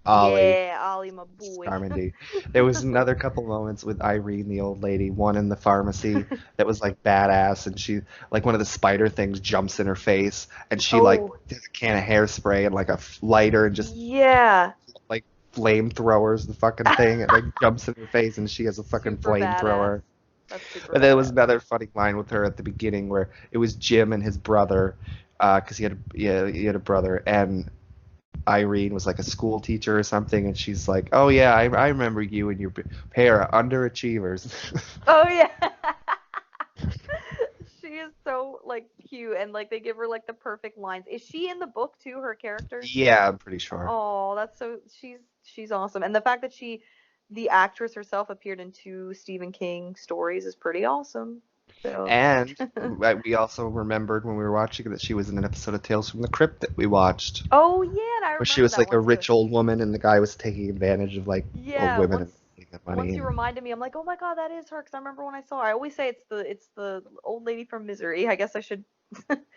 Ollie, Yeah, Ollie, my boy. Carmody. There was another couple moments with Irene, the old lady, one in the pharmacy that was like badass, and she like one of the spider things jumps in her face, and she like Oh, takes a can of hairspray and like a lighter and just yeah. like flamethrowers the fucking thing, and like jumps in her face, and she has a fucking Super badass. flamethrower. That's super But there was badass. another funny line with her at the beginning where it was Jim and his brother, because he had a brother, and Irene was like a school teacher or something, and she's like, "Oh yeah, I remember you and your pair of underachievers." Oh yeah. She is so like cute, and like they give her like the perfect lines. Is she in the book too, her character? Yeah, I'm pretty sure. Oh, that's so she's awesome. And the fact that the actress herself appeared in 2 Stephen King stories is pretty awesome. So. And we also remembered when we were watching that she was in an episode of Tales from the Crypt that we watched, Oh yeah, and I where she remember was that like a one too. rich old woman and the guy was taking advantage of like old Yeah, women once and getting their once money. you And reminded me, I'm like, oh my god, that is her. Because I remember when I saw her. I always say it's the old lady from Misery. I guess I should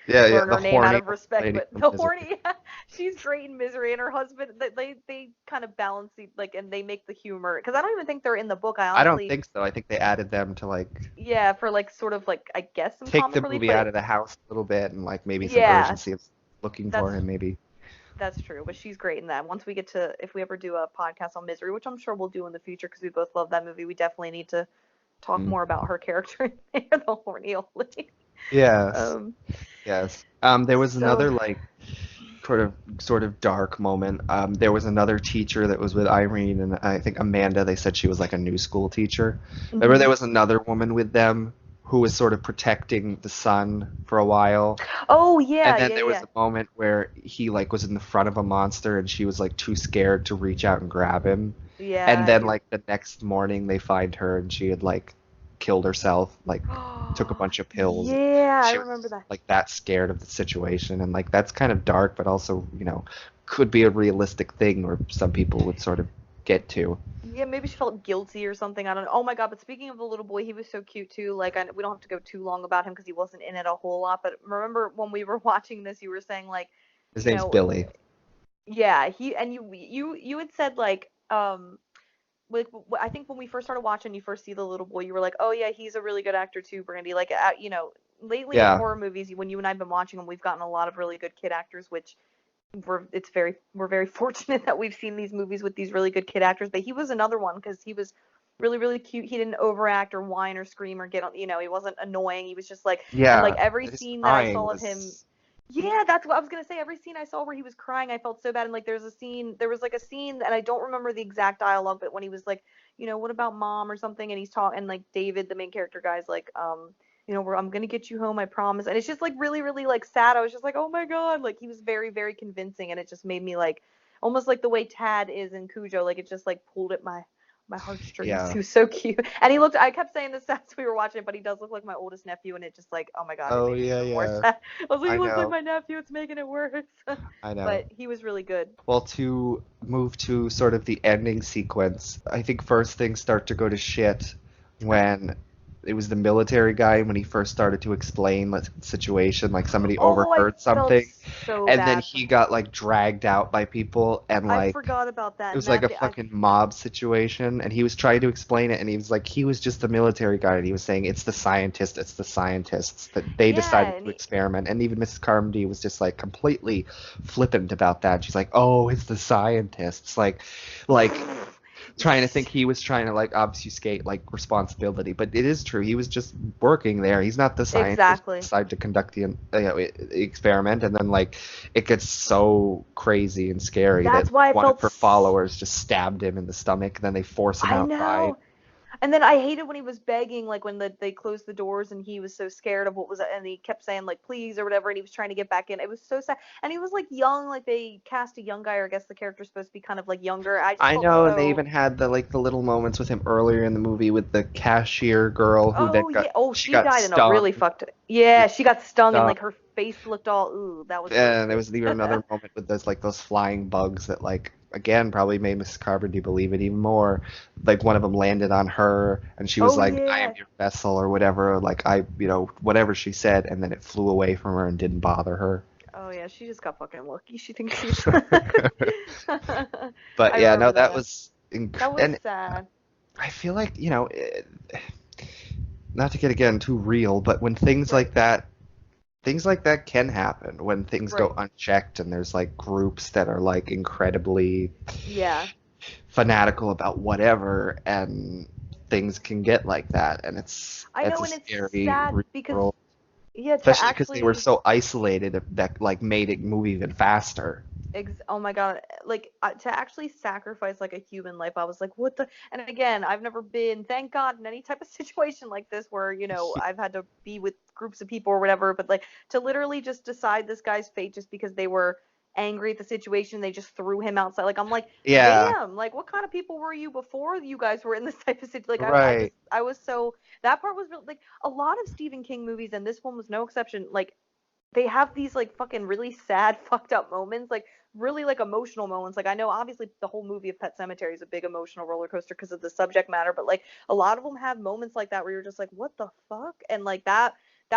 yeah, yeah, learn the her name out horny of old respect. lady But from the Misery. horny, she's great in Misery, and her husband, they kind of balance the, like, and they make the humor. Because I don't even think they're in the book. I I don't honestly, think so. I think they added them to like yeah, for like sort of like I guess some take comic the relief, movie out but of the house a little bit and like maybe some yeah, urgency of looking for that's him maybe. That's true, but she's great in that. Once we get to, if we ever do a podcast on Misery, which I'm sure we'll do in the future because we both love that movie, we definitely need to talk Mm. more about her character in there, the horny old lady. Yes. Um, Yes. There was so, another like sort of dark moment. There was another teacher that was with Irene and I think Amanda. They said she was like a new school teacher. Remember, mhm. there was another woman with them who was sort of protecting the son for a while. Oh yeah, And then yeah, there was yeah, a moment where he like was in the front of a monster and she was like too scared to reach out and grab him. And yeah. then like the next morning they find her and she had like killed herself, like took a bunch of pills. Yeah, I She remember was that. like that scared of the situation and like that's kind of dark but also, could be a realistic thing where some people would sort of get to. Yeah, maybe she felt guilty or something. I don't know. Oh my God! But speaking of the little boy, he was so cute too. Like, we don't have to go too long about him because he wasn't in it a whole lot. But remember when we were watching this, you were saying like, His you name's know, Billy. yeah, he and you had said like I think when we first started watching, you first see the little boy, you were like, oh yeah, he's a really good actor too, Brandy. Like, lately in Yeah. horror movies, when you and I've been watching them, we've gotten a lot of really good kid actors, which we're very fortunate that we've seen these movies with these really good kid actors. But he was another one because he was really really cute. He didn't overact or whine or scream or get on. He wasn't annoying. He was just like, and like Yeah. every His scene that I crying saw of him, was yeah, that's what I was gonna say. Every scene I saw where he was crying, I felt so bad. And like, there was like a scene, and I don't remember the exact dialogue, but when he was like, what about mom or something, and he's talking, and like David, the main character guy's like, I'm gonna get you home, I promise. And it's just like really, really like sad. I was just like, oh my god, like he was very, very convincing, and it just made me like, almost like the way Tad is in Cujo, like it just like pulled at my heartstrings. yeah. He was so cute, and he looked. I kept saying this as we were watching it, but he does look like my oldest nephew, and it just like, oh my god, it Oh made me yeah, even more yeah. sad. I was like, he I looks like know. my nephew. It's making it worse. I know. But he was really good. Well, to move to sort of the ending sequence, I think first things start to go to shit when it was the military guy when he first started to explain like, the situation, like somebody Oh, I overheard felt something, so and then bad for he him. got like dragged out by people, and I like forgot about it that. And was like that a bit, fucking mob situation, and he was trying to explain it, and he was like, he was just a military guy, and he was saying it's the scientists that they yeah, decided and to experiment, and even Mrs. Carmody was just like completely flippant about that. She's like, oh, it's the scientists, like trying to think he was trying to like obfuscate like responsibility, but it is true. He was just working there. He's not the scientist who exactly. decided to conduct the experiment, and then like it gets so crazy and scary that That's why I one of felt. her followers just stabbed him in the stomach, and then they force him I outside. know. And then I hated when he was begging, like when they closed the doors and he was so scared of what was, and he kept saying like please or whatever, and he was trying to get back in. It was so sad, and he was like young, like they cast a young guy, or I guess the character's supposed to be kind of like younger. I just I felt know, and they so. even had the little moments with him earlier in the movie with the cashier girl who then Oh yeah. Oh, she she got died in a stung. really fucked. Yeah, she got stung and Stung. like her face looked all. Ooh, that was And there horrific. was even another moment with those flying bugs that like again probably made Mrs. Carpenter believe it even more. Like one of them landed on her and she was Oh like, "I am yeah. your vessel" or whatever. Like whatever she said, and then it flew away from her and didn't bother her. Oh yeah. She just got fucking lucky. She thinks she's. But I yeah, no, remember that that. was That was and sad. I feel like not to get again too real, but when Right. things like that can happen when things go Right. unchecked and there's like groups that are like incredibly Yeah. fanatical about whatever and things can get like that and I it's know, a and it's scary sad real because world, yeah, to especially because they were actually so isolated that like made it move even faster. oh my god, like to actually sacrifice like a human life, I was like, what the? And again, I've never been, thank God, in any type of situation like this where I've had to be with groups of people or whatever, but like to literally just decide this guy's fate just because they were angry at the situation. They just threw him outside. Like, I'm like, Yeah, damn, like, what kind of people were you before you guys were in this type of situation? Like, right. I was so, that part was really, like, a lot of Stephen King movies, and this one was no exception. Like, they have these like fucking really sad, fucked up moments, like really like emotional moments. Like, I know obviously the whole movie of Pet Cemetery is a big emotional roller coaster because of the subject matter, but like a lot of them have moments like that where you're just like, what the fuck? And like that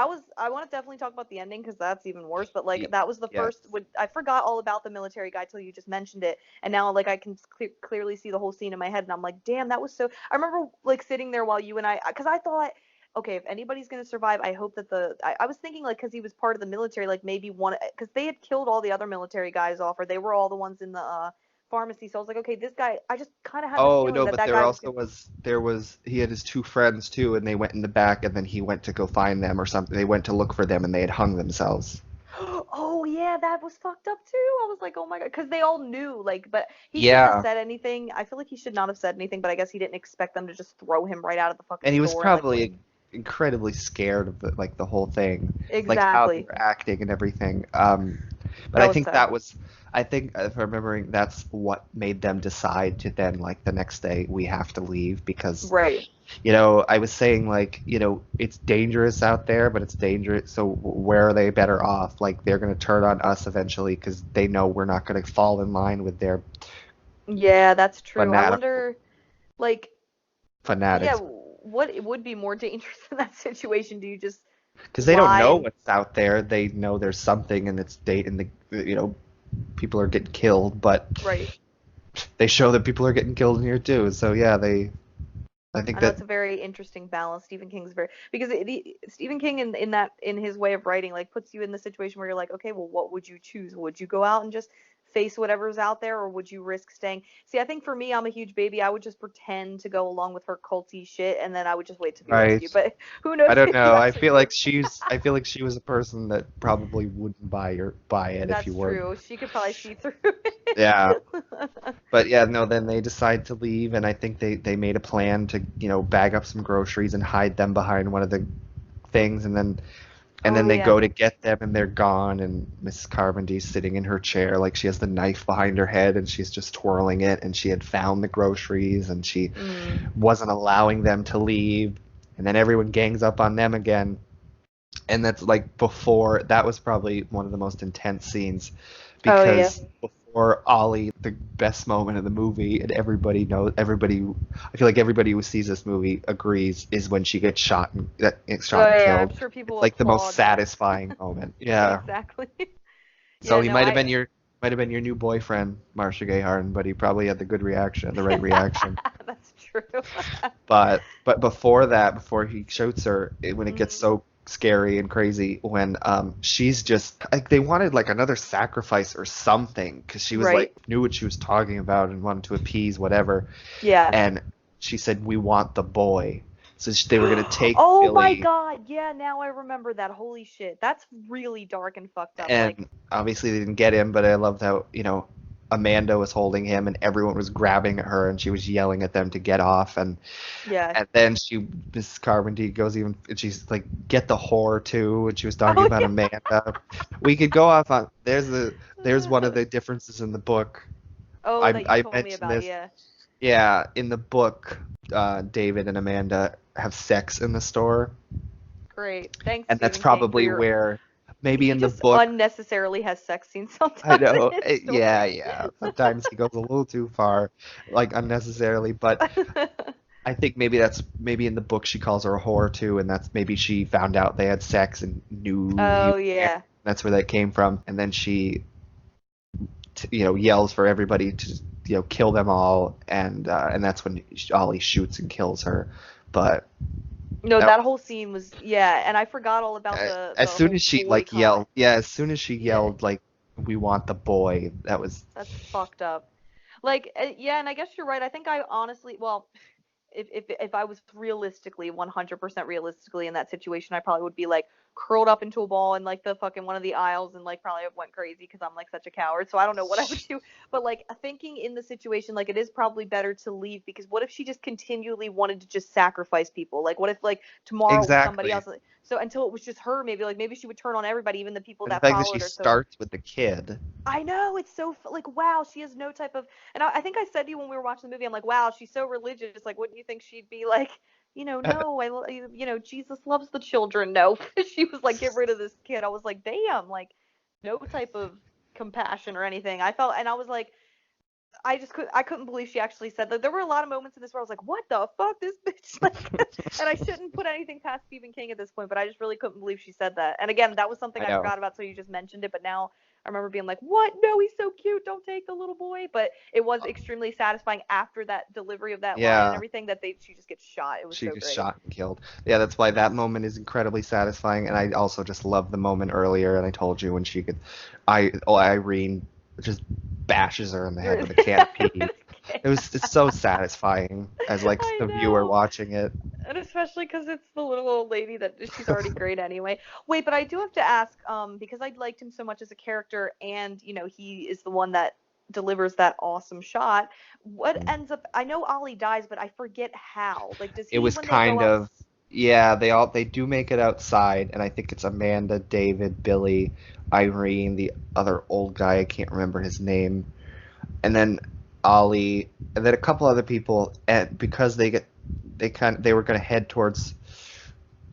was, I want to definitely talk about the ending because that's even worse. But like Y- that was the Yes. first. When I forgot all about the military guy till you just mentioned it, and now like I can clearly see the whole scene in my head, and I'm like, damn, that was so. I remember like sitting there while you and I, because I thought, okay, if anybody's going to survive, I hope that I was thinking like, because he was part of the military, like maybe one, because they had killed all the other military guys off, or they were all the ones in the pharmacy. So I was like, okay, this guy, I just kind of had this Oh feeling no, that but that there guy was also going was there was he had his two friends too, and they went in the back, and then he went to go find them or something. They went to look for them, and they had hung themselves. to, oh yeah, that was fucked up too. I was like, oh my God, because they all knew, like, but he shouldn't have Yeah, said anything. I feel like he should not have said anything, but I guess he didn't expect them to just throw him right out of the and fucking he was store and like put probably him. incredibly scared of the whole thing, like how they Exactly. were acting and everything. But That I was think sad. that was, I think if I'm remembering, that's what made them decide to then like the next day we have to leave because Right. I was saying like it's dangerous out there, but it's dangerous. So where are they better off? Like they're gonna turn on us eventually because they know we're not gonna fall in line with their Yeah, that's true. I fanatical wonder, like, yeah, fanatics. what it would be more dangerous in that situation? Do you just Because they don't lie know and what's out there. They know there's something, and it's date, and people are getting killed, but right? they show that people are getting killed in here too. So yeah, I think I know that it's a very interesting balance. Stephen King's very because Stephen King in that in his way of writing like puts you in the situation where you're like, okay, well, what would you choose? Would you go out and just face whatever's out there, or would you risk staying? See, I think for me, I'm a huge baby. I would just pretend to go along with her culty shit, and then I would just wait to be right. rescued. But who knows I don't if you know. actually do? I feel like she was a person that probably wouldn't buy it if you That's weren't. true. She could probably see through Yeah. it. But yeah, no, then they decide to leave, and I think they made a plan to, bag up some groceries and hide them behind one of the things, and Oh then they yeah. go to get them and they're gone, and Mrs. Carpenter's sitting in her chair like she has the knife behind her head and she's just twirling it, and she had found the groceries and she Mm. wasn't allowing them to leave, and then everyone gangs up on them again, and that's like before that was probably one of the most intense scenes Oh yeah. because before Ollie, the best moment of the movie, and everybody, I feel like everybody who sees this movie agrees, is when she gets Oh shot and yeah. I'm killed. sure people It's like the most applaud that. satisfying moment. Yeah. Exactly. So Yeah. he No. might have been your new boyfriend, Marcia Gay Harden, but he probably had the good reaction, the right reaction. That's true. But before that, before he shoots her, when it gets Hmm. so scary and crazy, when she's just like they wanted like another sacrifice or something because she was like Right. knew what she was talking about and wanted to appease whatever, Yeah. and she said we want the boy, so they were gonna take Oh my Billy, God. Yeah. Now I remember that. Holy shit. That's really dark and fucked up. Like. and obviously they didn't get him, but I loved how Amanda was holding him and everyone was grabbing at her and she was yelling at them to get off, Yeah. and then Mrs. Carpenter goes even, and she's like, "Get the whore too," and she was talking Oh about yeah. Amanda. We could go off on. There's one of the differences in the book. Oh, I that you I told me mentioned about. this. Yeah. Yeah, in the book, David and Amanda have sex in the store, Great. Thanks, and that's Stephen King, for probably your. where maybe He in the just book. unnecessarily has sex scenes I sometimes in know, his yeah, stories. yeah. Sometimes he goes a little too far, like unnecessarily, but I think maybe in the book she calls her a whore too, and that's maybe she found out they had sex and knew he Oh was there. yeah. That's where that came from, and then she, yells for everybody to kill them all, and that's when Ollie shoots and kills her. But No, that that whole scene was yeah, and I forgot all about as the soon whole as she like boycott. yelled, yeah, as soon as she Yeah, yelled like we want the boy, that was that's fucked up. Like yeah, and I guess you're right. I think I honestly, well, if I was realistically 100% realistically in that situation, I probably would be like, curled up into a ball in like the fucking one of the aisles and like probably went crazy because I'm like such a coward. So I don't know what I would do. But like thinking in the situation, like it is probably better to leave because what if she just continually wanted to just sacrifice people? Like what if like tomorrow was somebody Exactly. else? So until it was just her, maybe she would turn on everybody, even the people And the that fact that she followed her. So starts with the kid. I know it's so like wow, she has no type of. And I think I said to you when we were watching the movie, I'm like, wow, she's so religious. Like, wouldn't you think she'd be like, no, Jesus loves the children. No, she was like, get rid of this kid. I was like, damn, like, no type of compassion or anything. I felt, and I was like, I couldn't believe she actually said that. There were a lot of moments in this where I was like, what the fuck, this bitch, like, and I shouldn't put anything past Stephen King at this point, but I just really couldn't believe she said that. And again, that was something I I know. forgot about, so you just mentioned it, but now I remember being like, what? No, he's so cute. Don't take the little boy. But it was extremely satisfying after that delivery of that line and Yeah, everything that she just gets shot. It was she so just great. shot and killed. Yeah, that's why that moment is incredibly satisfying. And I also just love the moment earlier. And I told you when Irene just bashes her in the head with a can of peas. It's so satisfying as like I the viewer know. watching it. And especially because it's the little old lady that she's already great anyway. Wait, but I do have to ask, because I liked him so much as a character, and he is the one that delivers that awesome shot. What ends up? I know Ollie dies, but I forget how. Like, does It he was when they go kind out? of yeah, they do make it outside, and I think it's Amanda, David, Billy, Irene, the other old guy, I can't remember his name, and then Ollie, and then a couple other people, and because they were going to head towards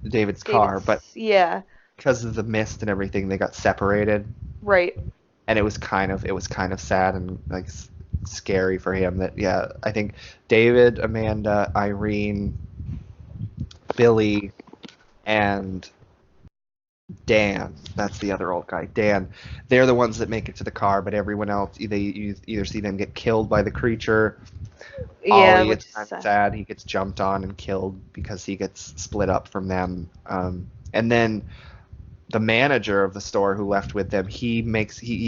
David's car, but David's, yeah, because of the mist and everything, they got separated, right. and it was kind of sad and like scary for him that yeah, I think David, Amanda, Irene, Billy, and Dan, that's the other old guy. Dan, they're the ones that make it to the car, but everyone else, you either see them get killed by the creature. Yeah, Ollie, which it's is kind of sad. He gets jumped on and killed because he gets split up from them. And then the manager of the store who left with them, he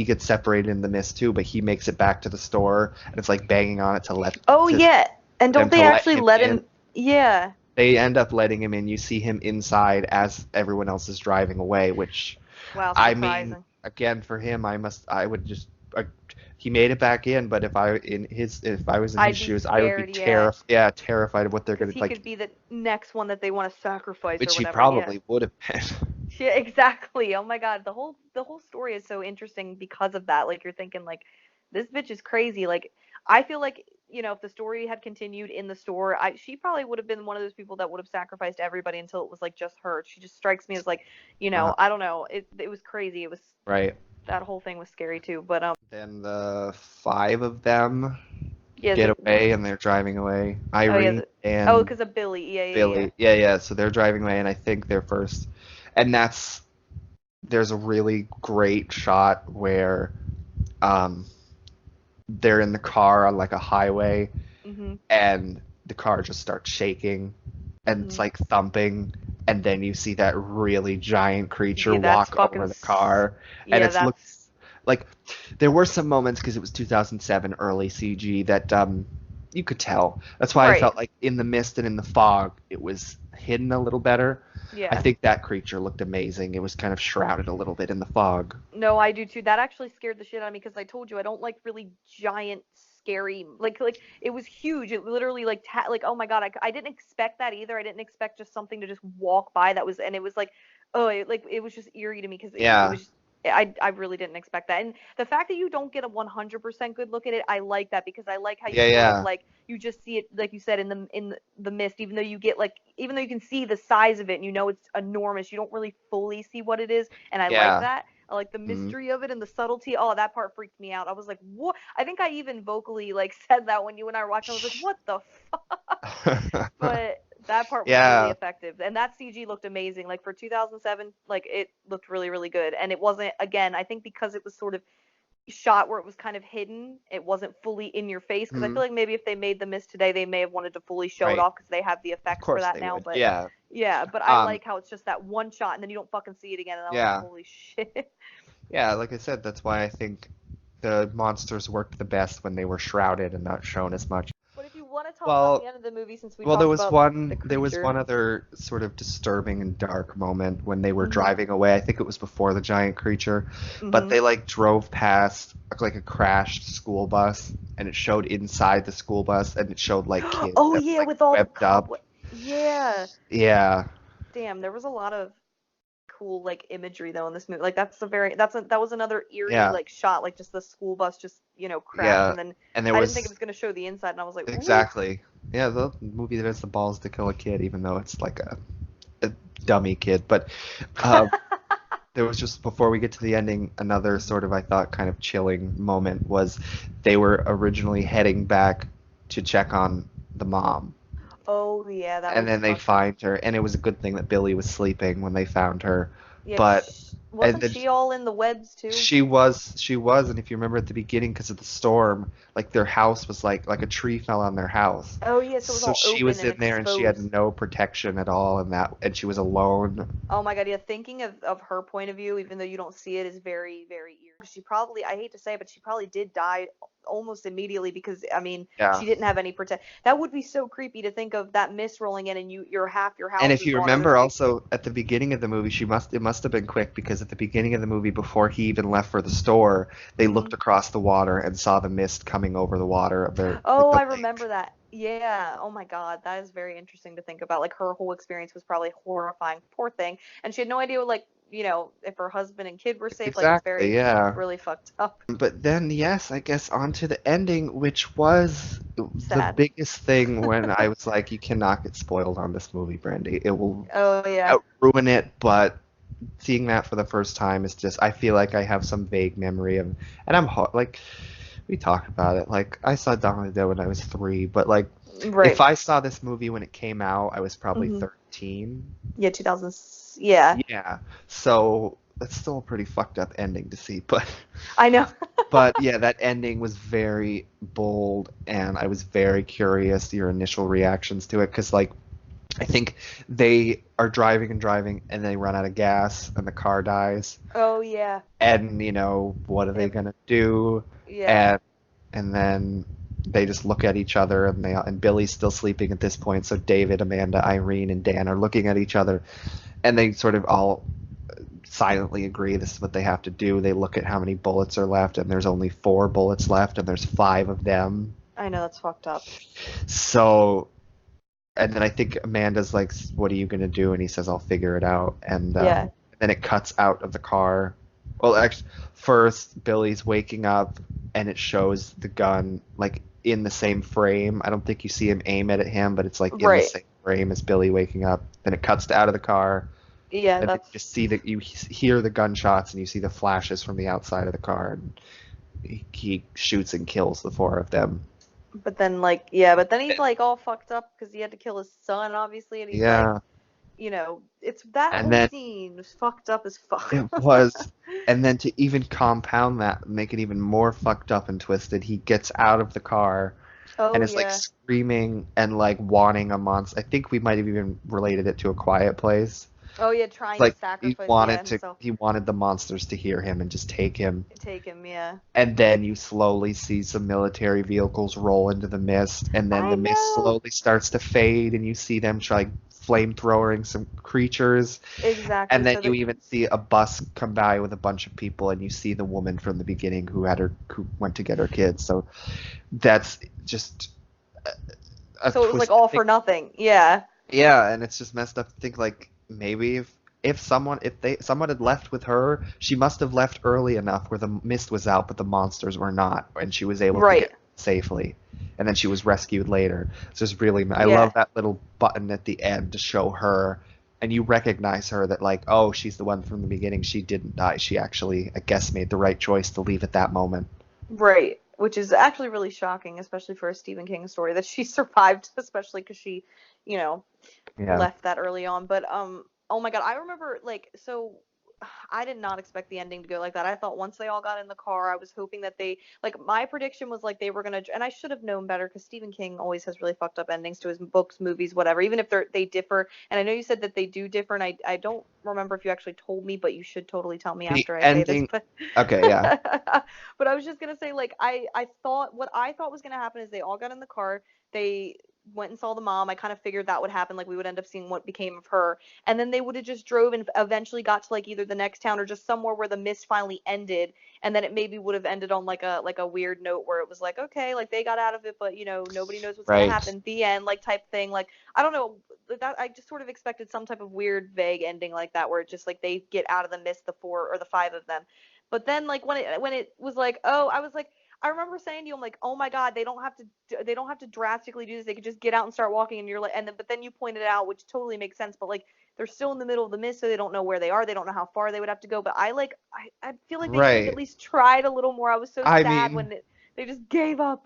gets separated in the mist too, but he makes it back to the store, and it's like banging on it oh yeah, and for them don't they to let actually him let in. him? Yeah. They end up letting him in. You see him inside as everyone else is driving away, which Wow, I mean, surprising. again, for him, I would just, he made it back in, but if I was in his I'd be shoes, I would be scared, yeah. terrified of what they're Because gonna he like, could be the next one that they want to sacrifice or which he whatever. Yeah. probably would have been. Yeah, exactly. Oh my God, the whole story is so interesting because of that. Like you're thinking like this bitch is crazy. Like I feel like, if the story had continued in the store, she probably would have been one of those people that would have sacrificed everybody until it was like just her. She just strikes me as like, Uh, I don't know. It was crazy. It was right. that whole thing was scary too. But Then the five of them yeah, get away and they're driving away. oh yeah, Irene oh and because of Billy. Yeah, yeah, yeah. Billy. Yeah, yeah. So they're driving away, and I think they're first. And there's a really great shot where um, they're in the car on like a highway, Mhm. and the car just starts shaking, and it's Mhm. like thumping, and then you see that really giant creature Yeah, that's walk fucking. over the car, and Yeah, it that's. looks like there were some moments because it was 2007 early CG that you could tell. That's why I Right. felt like in the mist and in the fog it was hidden a little better. I Yeah. think that creature looked amazing. It was kind of shrouded a little bit in the fog. No, I do too. That actually scared the shit out of me because I told you I don't like really giant, scary. Like it was huge. It literally like like oh my God, I didn't expect that either. I didn't expect just something to just walk by that was and it was like oh it was just eerie to me because it Yeah, was. I really didn't expect that. And the fact that you don't get a 100% good look at it, I like that because I like how you yeah, sort of yeah, like you just see it like you said in the mist even though you get like even though you can see the size of it and you know it's enormous, you don't really fully see what it is and I like yeah. that. I like the Mm. mystery of it and the subtlety. Oh, that part freaked me out. I was like, "What?" I think I even vocally like said that when you and I were watching. I was like, "What the fuck?" But that part was really Yeah, effective, and that CG looked amazing. Like for 2007, like it looked really, really good. And it wasn't again. I think because it was sort of shot where it was kind of hidden, it wasn't fully in your face. Because I mm, feel like maybe if they made the mist today, they may have wanted to fully show it right. off because they have the Of effects for course that they now. would. But Yeah. yeah, but I Um, like how it's just that one shot and then you don't fucking see it again. And I was like, yeah. holy shit. Yeah, like I said, that's why I think the monsters worked the best when they were shrouded and not shown as much. But if you want to talk about Well, the end of the movie since we Well, there talked was about the one creature. other sort of disturbing and dark moment when they were Mhm. driving away. I think it was before the giant creature, but Mhm. they like drove past like a crashed school bus, and it showed inside the school bus, and it showed like kids Oh that were yeah, like with all the webbed up. cobweb. Yeah. Yeah, Damn, there was a lot of cool like imagery though in this movie. Like that was another eerie yeah, like shot, like just the school bus just crashed, yeah. and then And there I didn't think it was was gonna show the inside, and I was like, ooh. exactly, yeah, the movie that has the balls to kill a kid, even though it's like a dummy kid. But um, there was just before we get to the ending, another Mhm. sort of I thought kind of chilling moment was they were originally heading back to check on the mom, Oh yeah, that and was then they fucked up. find her, and it was a good thing that Billy was sleeping when they found her, Yeah, but 'cause and wasn't then she all in the webs too? she was, and if you remember at the beginning, because of the storm, like their house was like a tree fell on their house, Oh yeah, so it was so all she open was and in there and she had exposed. no protection at all, and she was alone. Oh my God, yeah, thinking of her point of view, even though you don't see it, is very, very eerie. She probably, I hate to say it, but she probably did die almost immediately because, I mean, Yeah. she didn't have any protect. That would be so creepy to think of that mist rolling in and your half your And house if is you gone. It was remember like, also at the beginning of the movie, it must have been quick because at the beginning of the movie, before he even left for the store, they looked mhm. across the water and saw the mist coming over the water of like Oh, the I lake. remember that. Yeah. Oh my God, that is very interesting to think about. Like her whole experience was probably horrifying. Poor thing. And she had no idea, like, if her husband and kid were safe. Like it's Exactly, very, yeah. really fucked up. But then, yes, I guess on to the ending, which was the Sad. biggest thing when I was like, you cannot get spoiled on this movie, Brandy. It will Oh yeah. out ruin it, but seeing that for the first time is just I feel like I have some vague memory of and like we talked about it like I saw Dawn of the Dead when I was 3 but like if Right. I saw this movie when it came out I was probably hmm 13. Yeah, 2000s. Yeah, Yeah, so that's still a pretty fucked up ending to see but I know. but yeah, that ending was very bold and I was very curious your initial reactions to it because like I think they are driving and driving and they run out of gas and the car dies Oh yeah. and what are They they have, gonna do? yeah. And then they just look at each other and Billy's still sleeping at this point, so David, Amanda, Irene, and Dan are looking at each other and they sort of all silently agree this is what they have to do. They look at how many bullets are left and there's only 4 bullets left and there's 5 of them. I know that's fucked up. So and then I think Amanda's like, "What are you gonna do?" And he says, "I'll figure it out." And Yeah. then it cuts out of the car. Well, actually, first Billy's waking up, and it shows the gun like in the same frame. I don't think you see him aim it at him, but it's like in the Right. same frame as Billy waking up. Then it cuts to out of the car, Yeah, and then you that's. just see that you hear the gunshots and you see the flashes from the outside of the car, and he shoots and kills the 4 of them. But then like yeah, but then he's like all fucked up because he had to kill his son, obviously, and he's like, Yeah, it's that and whole then scene was fucked up as fuck. it was, and then to even compound that, make it even more fucked up and twisted, he gets out of the car and Oh is like yeah. screaming and like wanting a monster. I think we might have even related it to A Quiet Place. Oh yeah, It's trying to like sacrifice yeah himself. he wanted the monsters to hear him and just take him. Take him, yeah. And then you slowly see some military vehicles roll into the mist, and then I the mist know. slowly starts to fade, and you see them try flamethrowing some creatures. Exactly. And then So you that even see a bus come by with a bunch of people, and you see the woman from the beginning who went to get her kids. So that's just a so it was like twisted all thing. for nothing. Yeah. Yeah, and it's just messed up to think like maybe if someone had left with her, she must have left early enough where the mist was out, but the monsters were not, and she was able to Right. get safely. And then she was rescued later. So it's really I Yeah. love that little button at the end to show her, and you recognize her that like oh she's the one from the beginning. She didn't die. She actually I guess made the right choice to leave at that moment. Right. Which is actually really shocking, especially for a Stephen King story that she survived, especially because she, you know, Yeah. left that early on. But oh my God, I remember like so. I did not expect the ending to go like that. I thought once they all got in the car, I was hoping that they like my prediction was like they were gonna, and I should have known better because Stephen King always has really fucked up endings to his books, movies, whatever. Even if they differ, and I know you said that they do differ, and I don't remember if you actually told me, but you should totally tell me The after I say this. ending. But Okay. Yeah. but I was just gonna say like I thought what I thought was gonna happen is they all got in the car, they went and saw the mom. I kind of figured that would happen. Like we would end up seeing what became of her, and then they would have just drove and eventually got to like either the next town or just somewhere where the mist finally ended, and then it maybe would have ended on like a weird note where it was like, okay, like they got out of it, but nobody knows what's gonna Right. happen. The end, like type thing. Like I don't know. That I just sort of expected some type of weird, vague ending like that, where it just like they get out of the mist, the four or the five of them. But then like when it was like, oh, I was like, I remember saying to you, I'm like, oh my god, they don't have to drastically do this. They could just get out and start walking, and you're like, and then but then you pointed it out, which totally makes sense. But like they're still in the middle of the mist, so they don't know where they are. They don't know how far they would have to go. But I feel like they should have at Right. least tried a little more. I was so I sad mean, when they just gave up.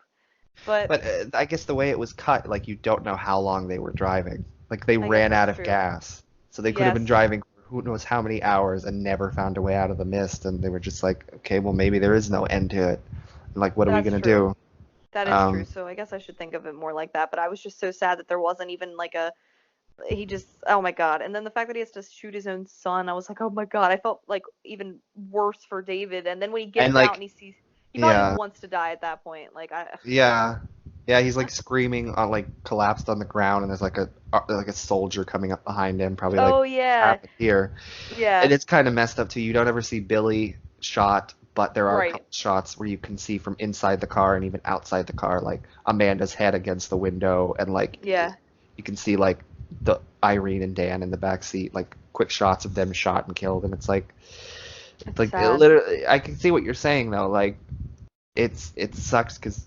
But but I guess the way it was cut, like you don't know how long they were driving. Like they I guess ran that's out of true. gas, so they could have been Yes, driving for who knows how many hours and never found a way out of the mist. And they were just like, okay, well maybe there is no end to it. Like, what are we that's gonna true. do? That is true. Um, So I guess I should think of it more like that. But I was just so sad that there wasn't even like a he just oh my god. And then the fact that he has to shoot his own son, I was like, oh my god. I felt like even worse for David. And then when he and gets out and like, he sees he probably yeah, wants to die at that point. Like I yeah, yeah. He's like screaming on like collapsed on the ground, and there's like a soldier coming up behind him, probably like oh what yeah. happened here. And Yeah. it's kind of messed up too. You don't ever see Billy shot, but there are a Right. couple shots where you can see from inside the car and even outside the car, like Amanda's head against the window, and like Yeah. you can see like the Irene and Dan in the back seat, like quick shots of them shot and killed, and it's It's like it sad. literally. I can see what you're saying though. Like it sucks because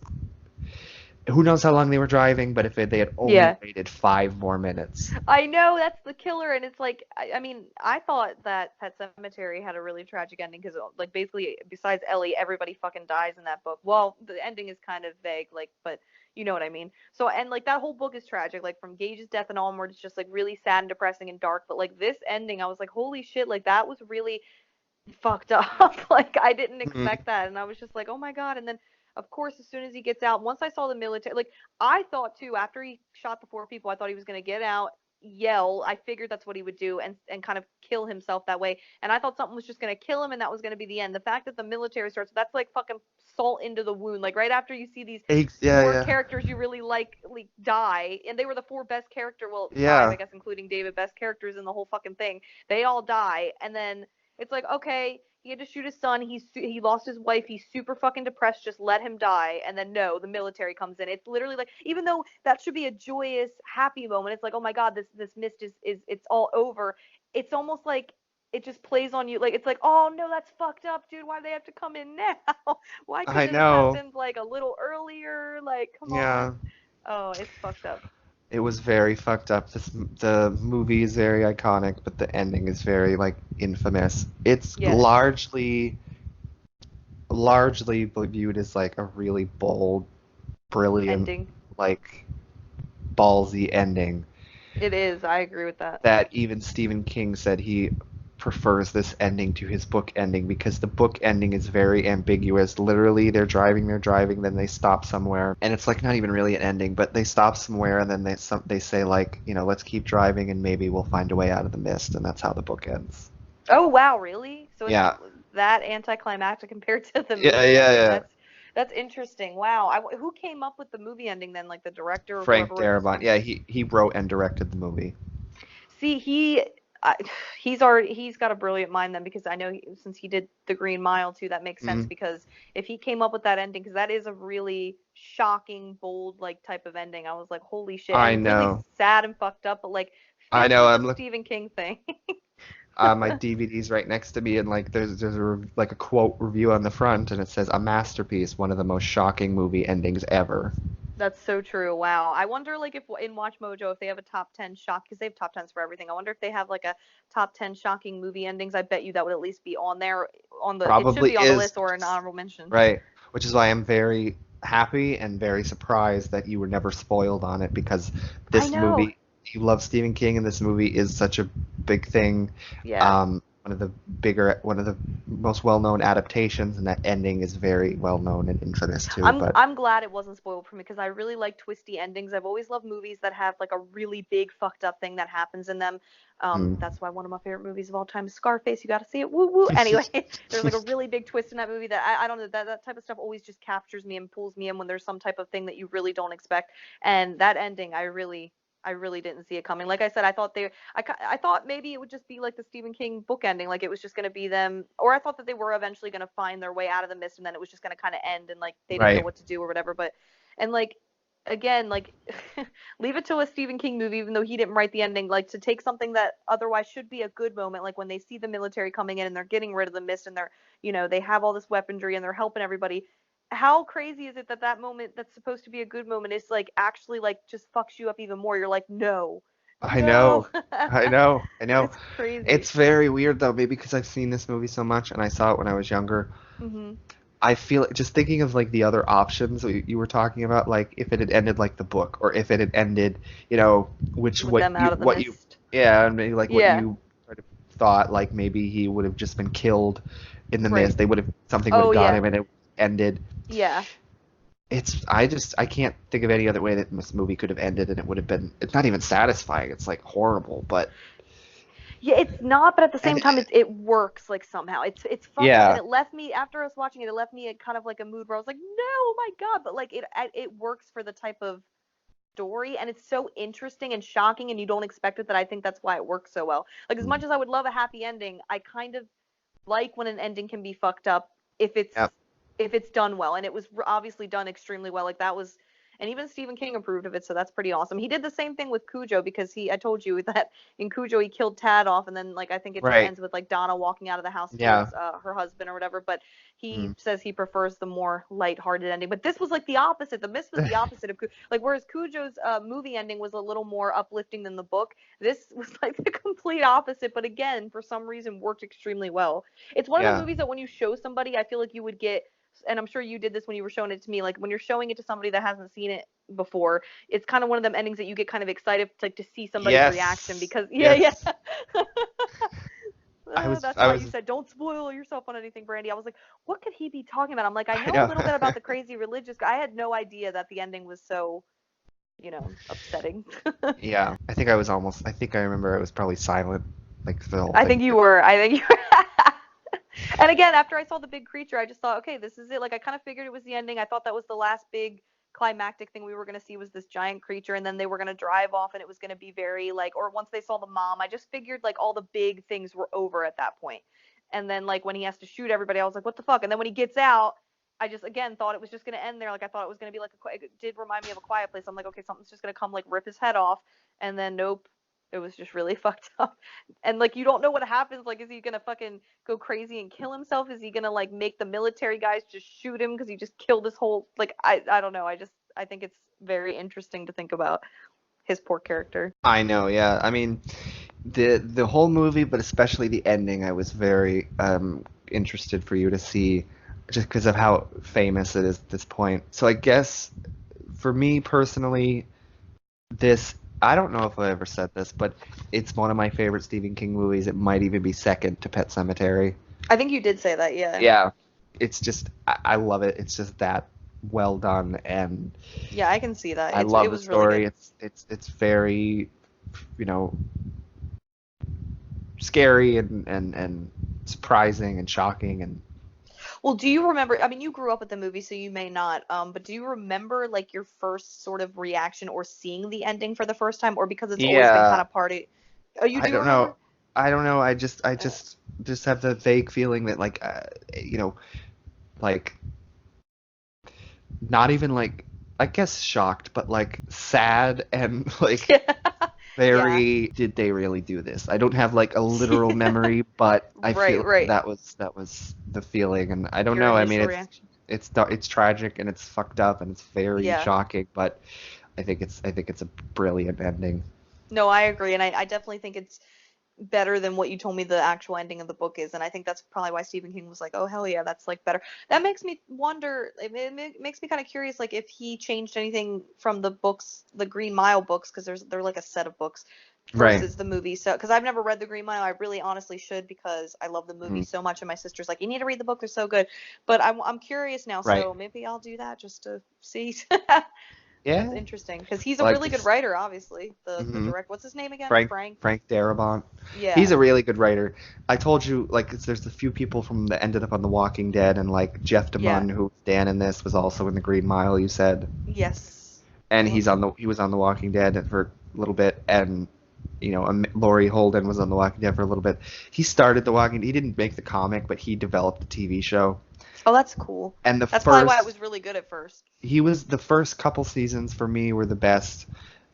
who knows how long they were driving, but if they had only Yeah. waited 5 more minutes. I know that's the killer, and it's like I mean I thought that Pet Cemetery had a really tragic ending because like basically besides Ellie, everybody fucking dies in that book. Well, the ending is kind of vague, like, but you know what I mean. So and like that whole book is tragic, like from Gage's death and onward, it's just like really sad and depressing and dark. But like this ending, I was like, holy shit, like that was really fucked up. Like I didn't Mhm. expect that, and I was just like, oh my god. And then of course, as soon as he gets out, once I saw the military, like I thought too, after he shot the four people, I thought he was gonna get out, yell. I figured that's what he would do, and kind of kill himself that way. And I thought something was just gonna kill him, and that was gonna be the end. The fact that the military starts, that's like fucking salt into the wound. Like right after you see these Yeah, four yeah, characters you really like die, and they were the four best character, well five I yeah. guess including David, best characters in the whole fucking thing. They all die, and then it's like, okay, he had to shoot his son. He lost his wife. He's super fucking depressed. Just let him die. And then no, the military comes in. It's literally like, even though that should be a joyous, happy moment, it's like, oh my god, this mist is it's all over. It's almost like it just plays on you. Like it's like, oh no, that's fucked up, dude. Why do they have to come in now? Why I couldn't it have know. happened like a little earlier? Like, come on. Yeah. Oh, it's fucked up. It was very fucked up. The movie is very iconic, but the ending is very like infamous. It's Yes. largely viewed as like a really bold, brilliant, Ending. like ballsy ending It is. I agree with that. that even Stephen King said he prefers this ending to his book ending because the book ending is very ambiguous. Literally, they're driving, then they stop somewhere, and it's like not even really an ending, but they stop somewhere, and then they say like, let's keep driving, and maybe we'll find a way out of the mist, and that's how the book ends. Oh wow, really? So it's Yeah, that anticlimactic compared to the yeah, movie yeah, ending. yeah. That's interesting. Wow. Who came up with the movie ending then? Like the director or whoever Frank wrote the Darabont. song? Yeah, he wrote and directed the movie. See, I, he's got a brilliant mind then because I know since he did The Green Mile too, that makes sense Mm, because if he came up with that ending, because that is a really shocking, bold like type of ending. I was like, holy shit, I and really know. sad and fucked up, but like I fits know. with the I'm looking. Stephen King thing. My DVD's right next to me, and like there's like a quote review on the front, and it says a masterpiece, one of the most shocking movie endings ever. That's so true. Wow. I wonder, like, if in Watch Mojo, if they have a top 10 shock, because they have top 10s for everything. I wonder if they have like a top 10 shocking movie endings. I bet you that would at least be on there. It should Probably be on the is, list or an honorable mention. right? Which is why I'm very happy and very surprised that you were never spoiled on it because I this know. movie, you love Stephen King, and this movie is such a big thing. Yeah. one of the most well-known adaptations, and that ending is very well-known and infamous too. I'm But I'm glad it wasn't spoiled for me because I really like twisty endings. I've always loved movies that have like a really big fucked up thing that happens in them. mm. That's why one of my favorite movies of all time is Scarface. You got to see it. Woo woo. Anyway, there's like a really big twist in that movie that I don't know that type of stuff always just captures me and pulls me in when there's some type of thing that you really don't expect. And that ending, I really didn't see it coming. Like I said, I thought maybe it would just be like the Stephen King book ending, like it was just going to be them, or I thought that they were eventually going to find their way out of the mist, and then it was just going to kind of end, and like they didn't know Right. what to do or whatever. But and like again, like leave it to a Stephen King movie, even though he didn't write the ending, like to take something that otherwise should be a good moment, like when they see the military coming in and they're getting rid of the mist and they're, they have all this weaponry and they're helping everybody. How crazy is it that that moment that's supposed to be a good moment is like actually like just fucks you up even more? You're like, no, I no. know. I know. I know. It's crazy. It's very weird though, maybe because I've seen this movie so much and I saw it when I was younger. Mhm. I feel just thinking of like the other options that you were talking about, like if it had ended like the book, or if it had ended, which With them out of the what you, mist. yeah, and maybe like what Yeah. you sort of thought, like maybe he would have just been killed in the Right. mist. Something would Oh have got yeah. him, and it ended. Yeah. I can't think of any other way that this movie could have ended, and it would have been. It's not even satisfying. It's like horrible, but Yeah, it's not, but at the and same time, it works like somehow. It's fucked up, and yeah, it left me after I was watching it. It left me at kind of like a mood where I was like, no, oh my god, but like it works for the type of story, and it's so interesting and shocking, and you don't expect it. That I think that's why it works so well. Like as much as I would love a happy ending, I kind of like when an ending can be fucked up if it's yeah, if it's done well, and it was obviously done extremely well. Like that was, and even Stephen King approved of it, so that's pretty awesome. He did the same thing with Cujo because I told you that in Cujo he killed Tad off, and then like I think it just right, ends with like Donna walking out of the house yeah, towards her husband or whatever. But he mm. says he prefers the more light-hearted ending. But this was like the opposite. The Mist was the opposite of like whereas Cujo's movie ending was a little more uplifting than the book. This was like the complete opposite, but again for some reason worked extremely well. It's one of those Yeah, movies that when you show somebody, I feel like you would get, and I'm sure you did this when you were showing it to me, like when you're showing it to somebody that hasn't seen it before, it's kind of one of them endings that you get kind of excited to, like to see somebody's reaction yes, because yeah, yeah. yes. That's I why you was, said don't spoil yourself on anything, Brandy. I was like, what could he be talking about? I'm like, I I know a know. little bit about the crazy religious guy. I had no idea that the ending was so, upsetting. Yeah, I think I remember I was probably silent, like for the whole I thing. think you were. I think you were. And again, after I saw the big creature, I just thought, okay, this is it. Like I kind of figured it was the ending. I thought that was the last big climactic thing we were going to see was this giant creature, and then they were going to drive off and it was going to be very like, or once they saw the mom, I just figured like all the big things were over at that point. And then like when he has to shoot everybody, I was like, what the fuck? And then when he gets out, I just again thought it was just going to end there. Like I thought it was going to be like it did remind me of A Quiet Place. I'm like, okay, something's just going to come like rip his head off, and then nope, it was just really fucked up. And like you don't know what happens. Like is he gonna fucking go crazy and kill himself? Is he gonna like make the military guys just shoot him because he just killed his whole like I don't know. I think it's very interesting to think about his poor character. I know, yeah. I mean, the whole movie, but especially the ending, I was very interested for you to see, just because of how famous it is at this point. So I guess for me personally, this I don't know if I ever said this, but it's one of my favorite Stephen King movies. It might even be second to Pet Sematary. I think you did say that, yeah. Yeah, it's just I love it. It's just that well done, and Yeah, I can see that. I It love the was really story. good. It's very, you know, scary and surprising and shocking and Well, do you remember? I mean, you grew up with the movie, so you may not. But do you remember like your first sort of reaction or seeing the ending for the first time, or because it's always been kind yeah, of part of? Oh, you I do don't remember? know. I don't know. I Uh, just have the vague feeling that like not even like I guess shocked, but like sad and like yeah. very did they really do this? I don't have like a literal memory, but I Right, feel right. that was the feeling, and I don't Your know. I mean, initial reaction. it's tragic and it's fucked up and it's very Yeah. shocking, but I think it's a brilliant ending. No, I agree, and I definitely think it's better than what you told me the actual ending of the book is, and I think that's probably why Stephen King was like, "Oh hell yeah, that's like better." That makes me wonder. It makes me kind of curious, like if he changed anything from the books, the Green Mile books, because they're like a set of books Right. versus the movie. So, because I've never read The Green Mile, I really honestly should because I love the movie Mhm. so much, and my sister's like, you need to read the book; they're so good. But I'm curious now, Right. so maybe I'll do that just to see. That's Yeah. interesting because he's a Like really good this. writer, obviously. The hmm direct, what's his name again? Frank Frank. Frank Darabont. He's Yeah. a really good writer. I told you, like, there's a few people from that ended up on The Walking Dead, and like Jeff Yeah. DeMunn, who was Dan in this, was also in The Green Mile. You said, Yes. I and love him. he was on The Walking Dead for a little bit, and Laurie Holden was on The Walking Dead for a little bit. He started The Walking. He didn't make the comic, but he developed the TV show. Oh, that's cool. And That's probably why it was really good at first. the first couple seasons for me were the best.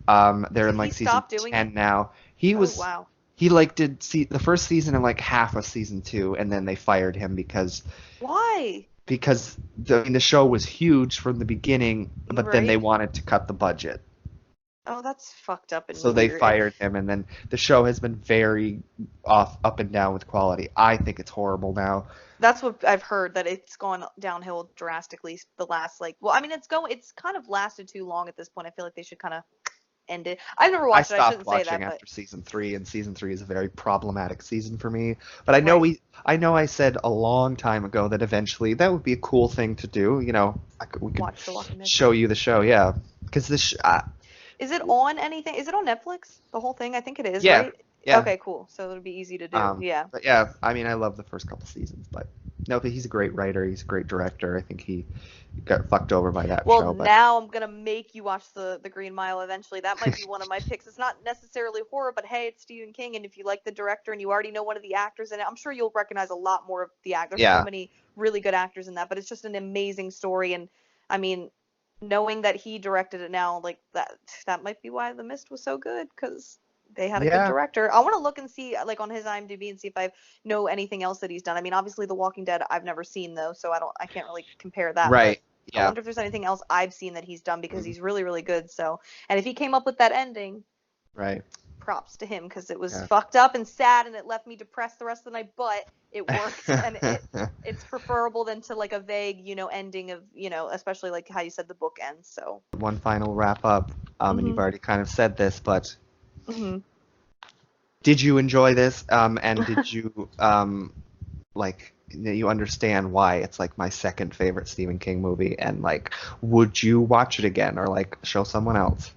They're in Did he like season stop doing it? 10 now. He Oh, was wow. he like did see the first season and like half of season 2, and then they fired him Why? because the show was huge from the beginning, but then they Right? wanted to cut the budget. Oh, that's fucked up and So they weird. fired him, and then the show has been very up and down with quality. I think it's horrible now. That's what I've heard, that it's gone downhill drastically the last, like, well, I mean, it's kind of lasted too long at this point. I feel like they should kind of end it. I've never I watched it. I stopped shouldn't say watching that, but after season 3, and season 3 is a very problematic season for me. But right. I know I said a long time ago that eventually that would be a cool thing to do. We could Watch The Walking Dead. show you the show, yeah. Because Is it on anything? Is it on Netflix? The whole thing? I think it is, yeah, right? yeah. Okay, cool. So it'll be easy to do. Yeah. But yeah, I mean, I love the first couple seasons, but no, but he's a great writer. He's a great director. I think he got fucked over by that Well, show, but now I'm gonna make you watch the Green Mile eventually. That might be one of my picks. It's not necessarily horror, but hey, it's Stephen King, and if you like the director and you already know one of the actors in it, I'm sure you'll recognize a lot more of the act. There's so yeah, many really good actors in that, but it's just an amazing story. And I mean, knowing that he directed it now, like that might be why The Mist was so good, because they had a good yeah, director. I want to look and see like on his IMDb and see if I know anything else that he's done. I mean, obviously The Walking Dead I've never seen though, so I can't really compare that, but right, I yeah. wonder if there's anything else I've seen that he's done, because Mhm. he's really, really good. So, and if he came up with that ending, Right. props to him, because it was Yeah. fucked up and sad and it left me depressed the rest of the night, but it worked, and it's preferable than to like a vague, ending of, especially like how you said the book ends. So, One final wrap up, and you've mhm, already kind of said this, but mhm. did you enjoy this? And did you like you understand why it's like my second favorite Stephen King movie? And like, would you watch it again or like show someone else?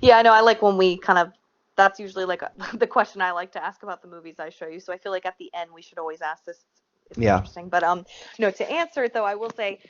Yeah, I know. I like when we kind of. That's usually like the question I like to ask about the movies I show you. So I feel like at the end we should always ask this. It's Yeah. interesting, but no. To answer it though, I will say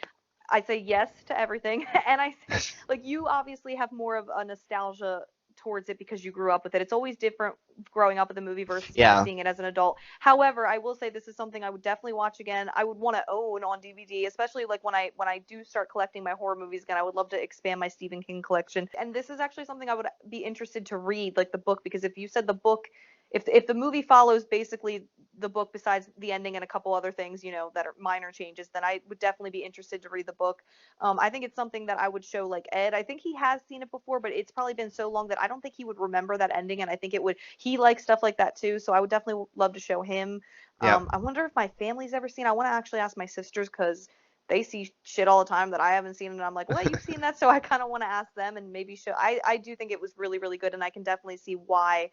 I say yes to everything. And I say, like, you obviously have more of a nostalgia towards it because you grew up with it. It's always different growing up with a movie versus kind of Yeah. seeing it as an adult. However, I will say this is something I would definitely watch again. I would want to own on DVD, especially like when I do start collecting my horror movies again. I would love to expand my Stephen King collection. And this is actually something I would be interested to read, like the book, because if you said the book, if the movie follows basically the book besides the ending and a couple other things, that are minor changes, then I would definitely be interested to read the book. I think it's something that I would show like Ed. I think he has seen it before, but it's probably been so long that I don't think he would remember that ending, and I think he likes stuff like that too, so I would definitely love to show him. Yeah. I wonder if my family's ever seen. I want to actually ask my sisters, because they see shit all the time that I haven't seen, and I'm like, well, you've seen that, so I kind of want to ask them and maybe show. I do think it was really, really good, and I can definitely see why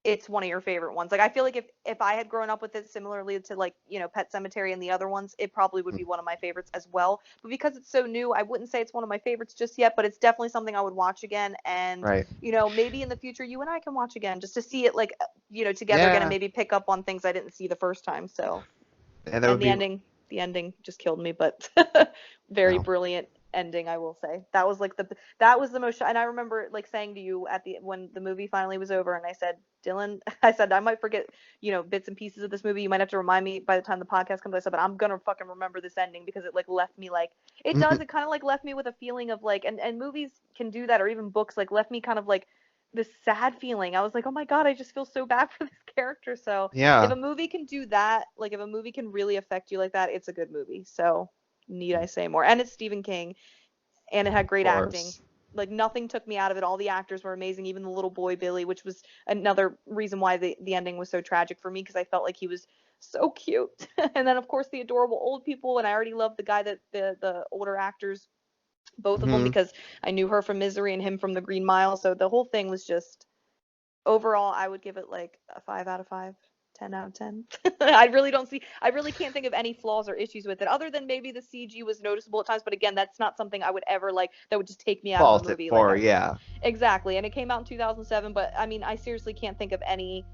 it's one of your favorite ones. Like, I feel like if I had grown up with it similarly to, like, Pet Cemetery and the other ones, it probably would be one of my favorites as well. But because it's so new, I wouldn't say it's one of my favorites just yet, but it's definitely something I would watch again. And, Right. maybe in the future you and I can watch again just to see it, like, together again, and Yeah. maybe pick up on things I didn't see the first time. So, And that and would the be ending just killed me, but very no. brilliant ending, I will say. That was the most, and I remember like saying to you when the movie finally was over, and I said, Dylan, I said, I might forget, bits and pieces of this movie. You might have to remind me by the time the podcast comes. I said, but I'm gonna fucking remember this ending, because it like left me like it does. It kind of like left me with a feeling of like, and movies can do that, or even books, like left me kind of like this sad feeling. I was like, oh my god, I just feel so bad for this character. So if Yeah. a movie can do that, like if a movie can really affect you like that, it's a good movie. So need I say more? And it's Stephen King, and it had Of great acting. course. Like nothing took me out of it. All the actors were amazing, even the little boy Billy, which was another reason why the ending was so tragic for me, because I felt like he was so cute. And then of course the adorable old people, and I already loved the guy that the older actors, both of them, hmm because I knew her from Misery and him from The Green Mile. So the whole thing was just Overall, I would give it like a 5 out of 5, 10 out of 10. I really can't think of any flaws or issues with it, other than maybe the CG was noticeable at times. But again, that's not something I would ever like that would just take me out of a Fault it movie. for, yeah. Exactly. And it came out in 2007, but I mean, I seriously can't think of any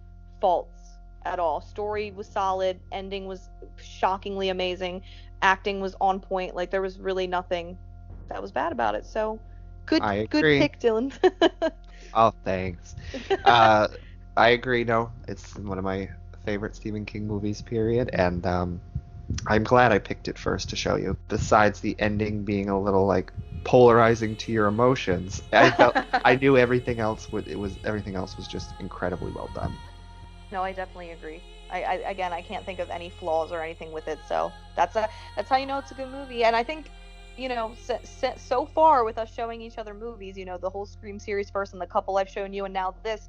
faults at all. Story was solid, ending was shockingly amazing, acting was on point. Like there was really nothing that was bad about it. So, I good agree. pick, Dylan. Oh, thanks. Uh, I agree. No, it's one of my favorite Stephen King movies, period. And I'm glad I picked it first to show you. Besides the ending being a little like polarizing to your emotions, I knew everything else was just incredibly well done. No, I definitely agree. Again, I can't think of any flaws or anything with it, so that's how you know it's a good movie. And I think, so far with us showing each other movies, the whole Scream series first and the couple I've shown you, and now this,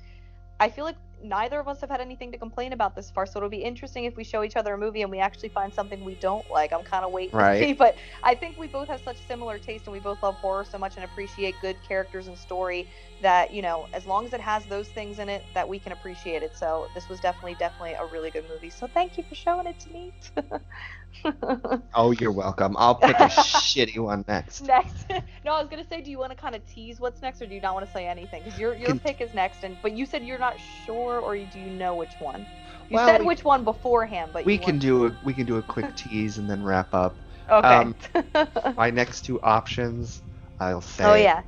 I feel like neither of us have had anything to complain about this far, so it'll be interesting if we show each other a movie and we actually find something we don't like. I'm kind of waiting to Right? see, but I think we both have such similar taste and we both love horror so much and appreciate good characters and story that, as long as it has those things in it, that we can appreciate it. So this was definitely a really good movie. So thank you for showing it to me. Oh, you're welcome. I'll pick a shitty one next. Next. No, I was gonna say, do you want to kind of tease what's next, or do you not want to say anything? Because your Can, pick is next, but you said you're not sure, or do you know which one? You well, said which one beforehand, but you weren't sure. we can do a quick tease and then wrap up. Okay. My next two options, I'll Oh say yeah.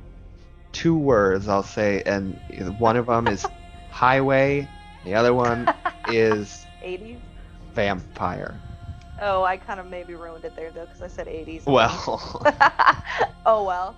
two words. I'll say, and one of them is highway. The other one is 80s. vampire. Oh, I kind of maybe ruined it there though, because I said 80s. Well, Oh well.